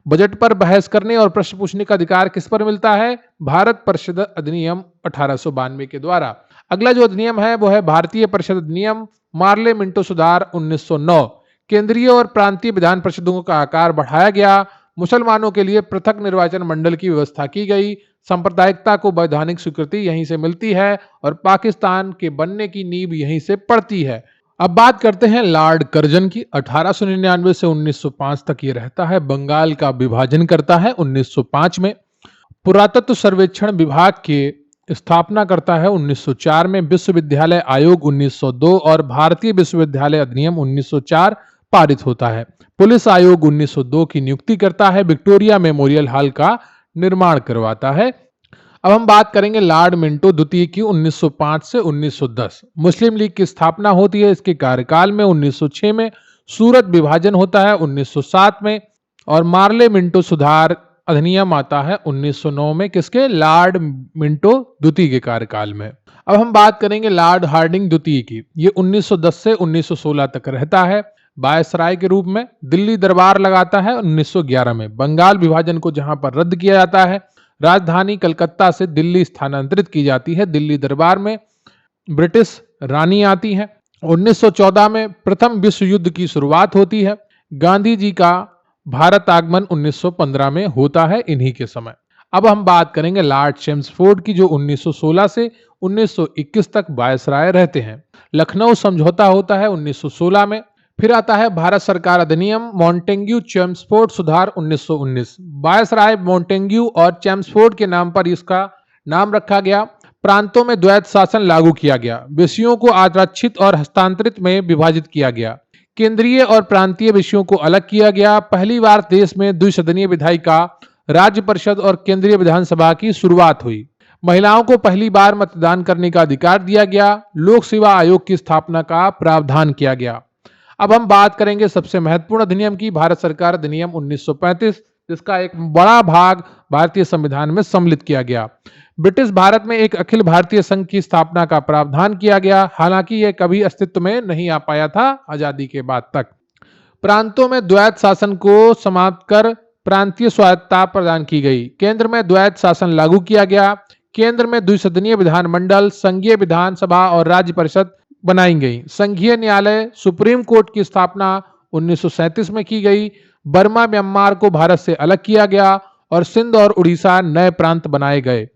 बजट पर बहस करने और प्रश्न पूछने का अधिकार किस पर मिलता है? भारत परिषद अधिनियम 1892 के द्वारा। अगला जो अधिनियम है वो है भारतीय परिषद अधिनियम, मार्ले मिंटो सुधार 1909। केंद्रीय और प्रांतीय विधान परिषदों का आकार बढ़ाया गया। मुसलमानों के लिए पृथक निर्वाचन मंडल की व्यवस्था की गई। सांप्रदायिकता को वैधानिक स्वीकृति यहीं से मिलती है और पाकिस्तान के बनने की नींव यहीं से पड़ती है। अब बात करते हैं लॉर्ड कर्जन की। 1899 से 1905 तक ये रहता है। बंगाल का विभाजन करता है 1905 में। पुरातत्व सर्वेक्षण विभाग के स्थापना करता है 1904 में। विश्वविद्यालय आयोग 1902 और भारतीय विश्वविद्यालय अधिनियम 1904 पारित होता है। पुलिस आयोग 1902 की नियुक्ति करता है। विक्टोरिया मेमोरियल हॉल का निर्माण करवाता है। अब हम बात करेंगे लॉर्ड मिंटो द्वितीय की। 1905 से 1910 मुस्लिम लीग की स्थापना होती है। इसके कार्यकाल में 1906 में सूरत विभाजन होता है 1907 में और मार्ले मिंटो सुधार अधिनियम आता है 1909 में। किसके? लॉर्ड मिंटो द्वितीय के कार्यकाल में। अब हम बात करेंगे लॉर्ड हार्डिंग द्वितीय की। ये 1910 से 1916 तक रहता है। वायसराय के रूप में दिल्ली दरबार लगाता है 1911 में। बंगाल विभाजन को जहां पर रद्द किया जाता है, राजधानी कलकत्ता से दिल्ली स्थानांतरित की जाती है। दिल्ली दरबार में ब्रिटिश रानी आती है। 1914 में प्रथम विश्व युद्ध की शुरुआत होती है। गांधी जी का भारत आगमन 1915 में होता है इन्हीं के समय। अब हम बात करेंगे लॉर्ड चेम्सफोर्ड की, जो 1916 से 1921 तक वायसराय रहते हैं। लखनऊ समझौता होता है 1916 में। फिर आता है भारत सरकार अधिनियम, मॉन्टेग्यू चेम्सफोर्ड सुधार 1919। वायसराय मॉन्टेग्यू और चेम्सफोर्ड के नाम पर इसका नाम रखा गया। प्रांतों में द्वैत शासन लागू किया गया। विषयों को आरक्षित और हस्तांतरित में विभाजित किया गया। केंद्रीय और प्रांतीय विषयों को अलग किया गया। पहली बार देश में द्विसदनीय विधायिका, राज्य परिषद और केंद्रीय विधानसभा की शुरुआत हुई। महिलाओं को पहली बार मतदान करने का अधिकार दिया गया। लोक सेवा आयोग की स्थापना का प्रावधान किया गया। अब हम बात करेंगे सबसे महत्वपूर्ण अधिनियम की, भारत सरकार अधिनियम 1935, जिसका एक बड़ा भाग भारतीय संविधान में सम्मिलित किया गया। ब्रिटिश भारत में एक अखिल भारतीय संघ की स्थापना का प्रावधान किया गया। हालांकि यह कभी अस्तित्व में नहीं आ पाया था आजादी के बाद तक। प्रांतों में द्वैत शासन को समाप्त कर प्रांतीय स्वायत्तता प्रदान की गई। केंद्र में द्वैत शासन लागू किया गया। केंद्र में द्विसदनीय विधानमंडल, संघीय विधानसभा और राज्य परिषद बनाई गई। संघीय न्यायालय सुप्रीम कोर्ट की स्थापना 1937 में की गई। बर्मा म्यांमार को भारत से अलग किया गया और सिंध और उड़ीसा नए प्रांत बनाए गए।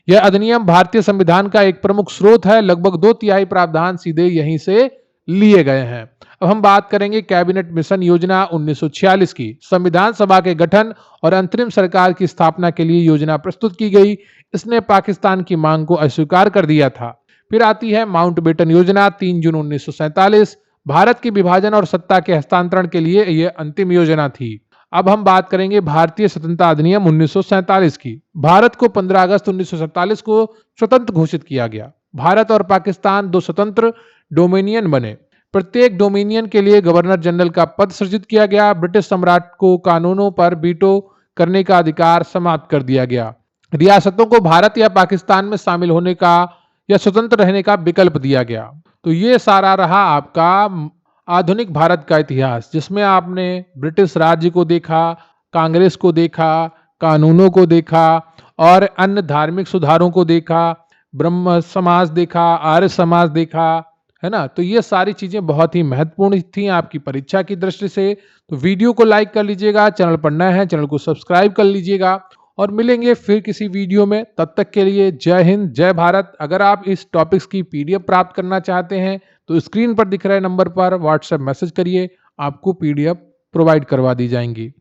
यह अधिनियम भारतीय संविधान का एक प्रमुख स्रोत है। लगभग 2/3 प्रावधान सीधे यहीं से लिए गए हैं। अब हम बात करेंगे कैबिनेट मिशन योजना 1946 की। संविधान सभा के गठन और अंतरिम सरकार की स्थापना के लिए योजना प्रस्तुत की गई। इसने पाकिस्तान की मांग को अस्वीकार कर दिया था। फिर आती है माउंटबेटन योजना 3 जून 1947। भारत के विभाजन और सत्ता के हस्तांतरण के लिए यह अंतिम योजना थी। अब हम बात करेंगे भारतीय स्वतंत्रता अधिनियम 1947 की। भारत को 15 अगस्त 1947 को स्वतंत्र घोषित किया गया। भारत और पाकिस्तान दो स्वतंत्र डोमिनियन बने। प्रत्येक डोमिनियन के लिए गवर्नर जनरल का पद सृजित किया गया। ब्रिटिश सम्राट को कानूनों पर वीटो करने का अधिकार समाप्त कर दिया गया। रियासतों को भारत या पाकिस्तान में शामिल होने का या स्वतंत्र रहने का विकल्प दिया गया। तो ये सारा रहा आपका आधुनिक भारत का इतिहास, जिसमें आपने ब्रिटिश राज्य को देखा, कांग्रेस को देखा, कानूनों को देखा और अन्य धार्मिक सुधारों को देखा, ब्रह्म समाज देखा, आर्य समाज देखा, है ना। तो ये सारी चीजें बहुत ही महत्वपूर्ण थी आपकी परीक्षा की दृष्टि से। तो वीडियो को लाइक कर लीजिएगा, चैनल पर नए हैं चैनल को सब्सक्राइब कर लीजिएगा और मिलेंगे फिर किसी वीडियो में। तब तक के लिए जय हिंद, जय भारत। अगर आप इस टॉपिक्स की पीडीएफ प्राप्त करना चाहते हैं तो स्क्रीन पर दिख रहे नंबर पर व्हाट्सएप मैसेज करिए, आपको पीडीएफ प्रोवाइड करवा दी जाएंगी।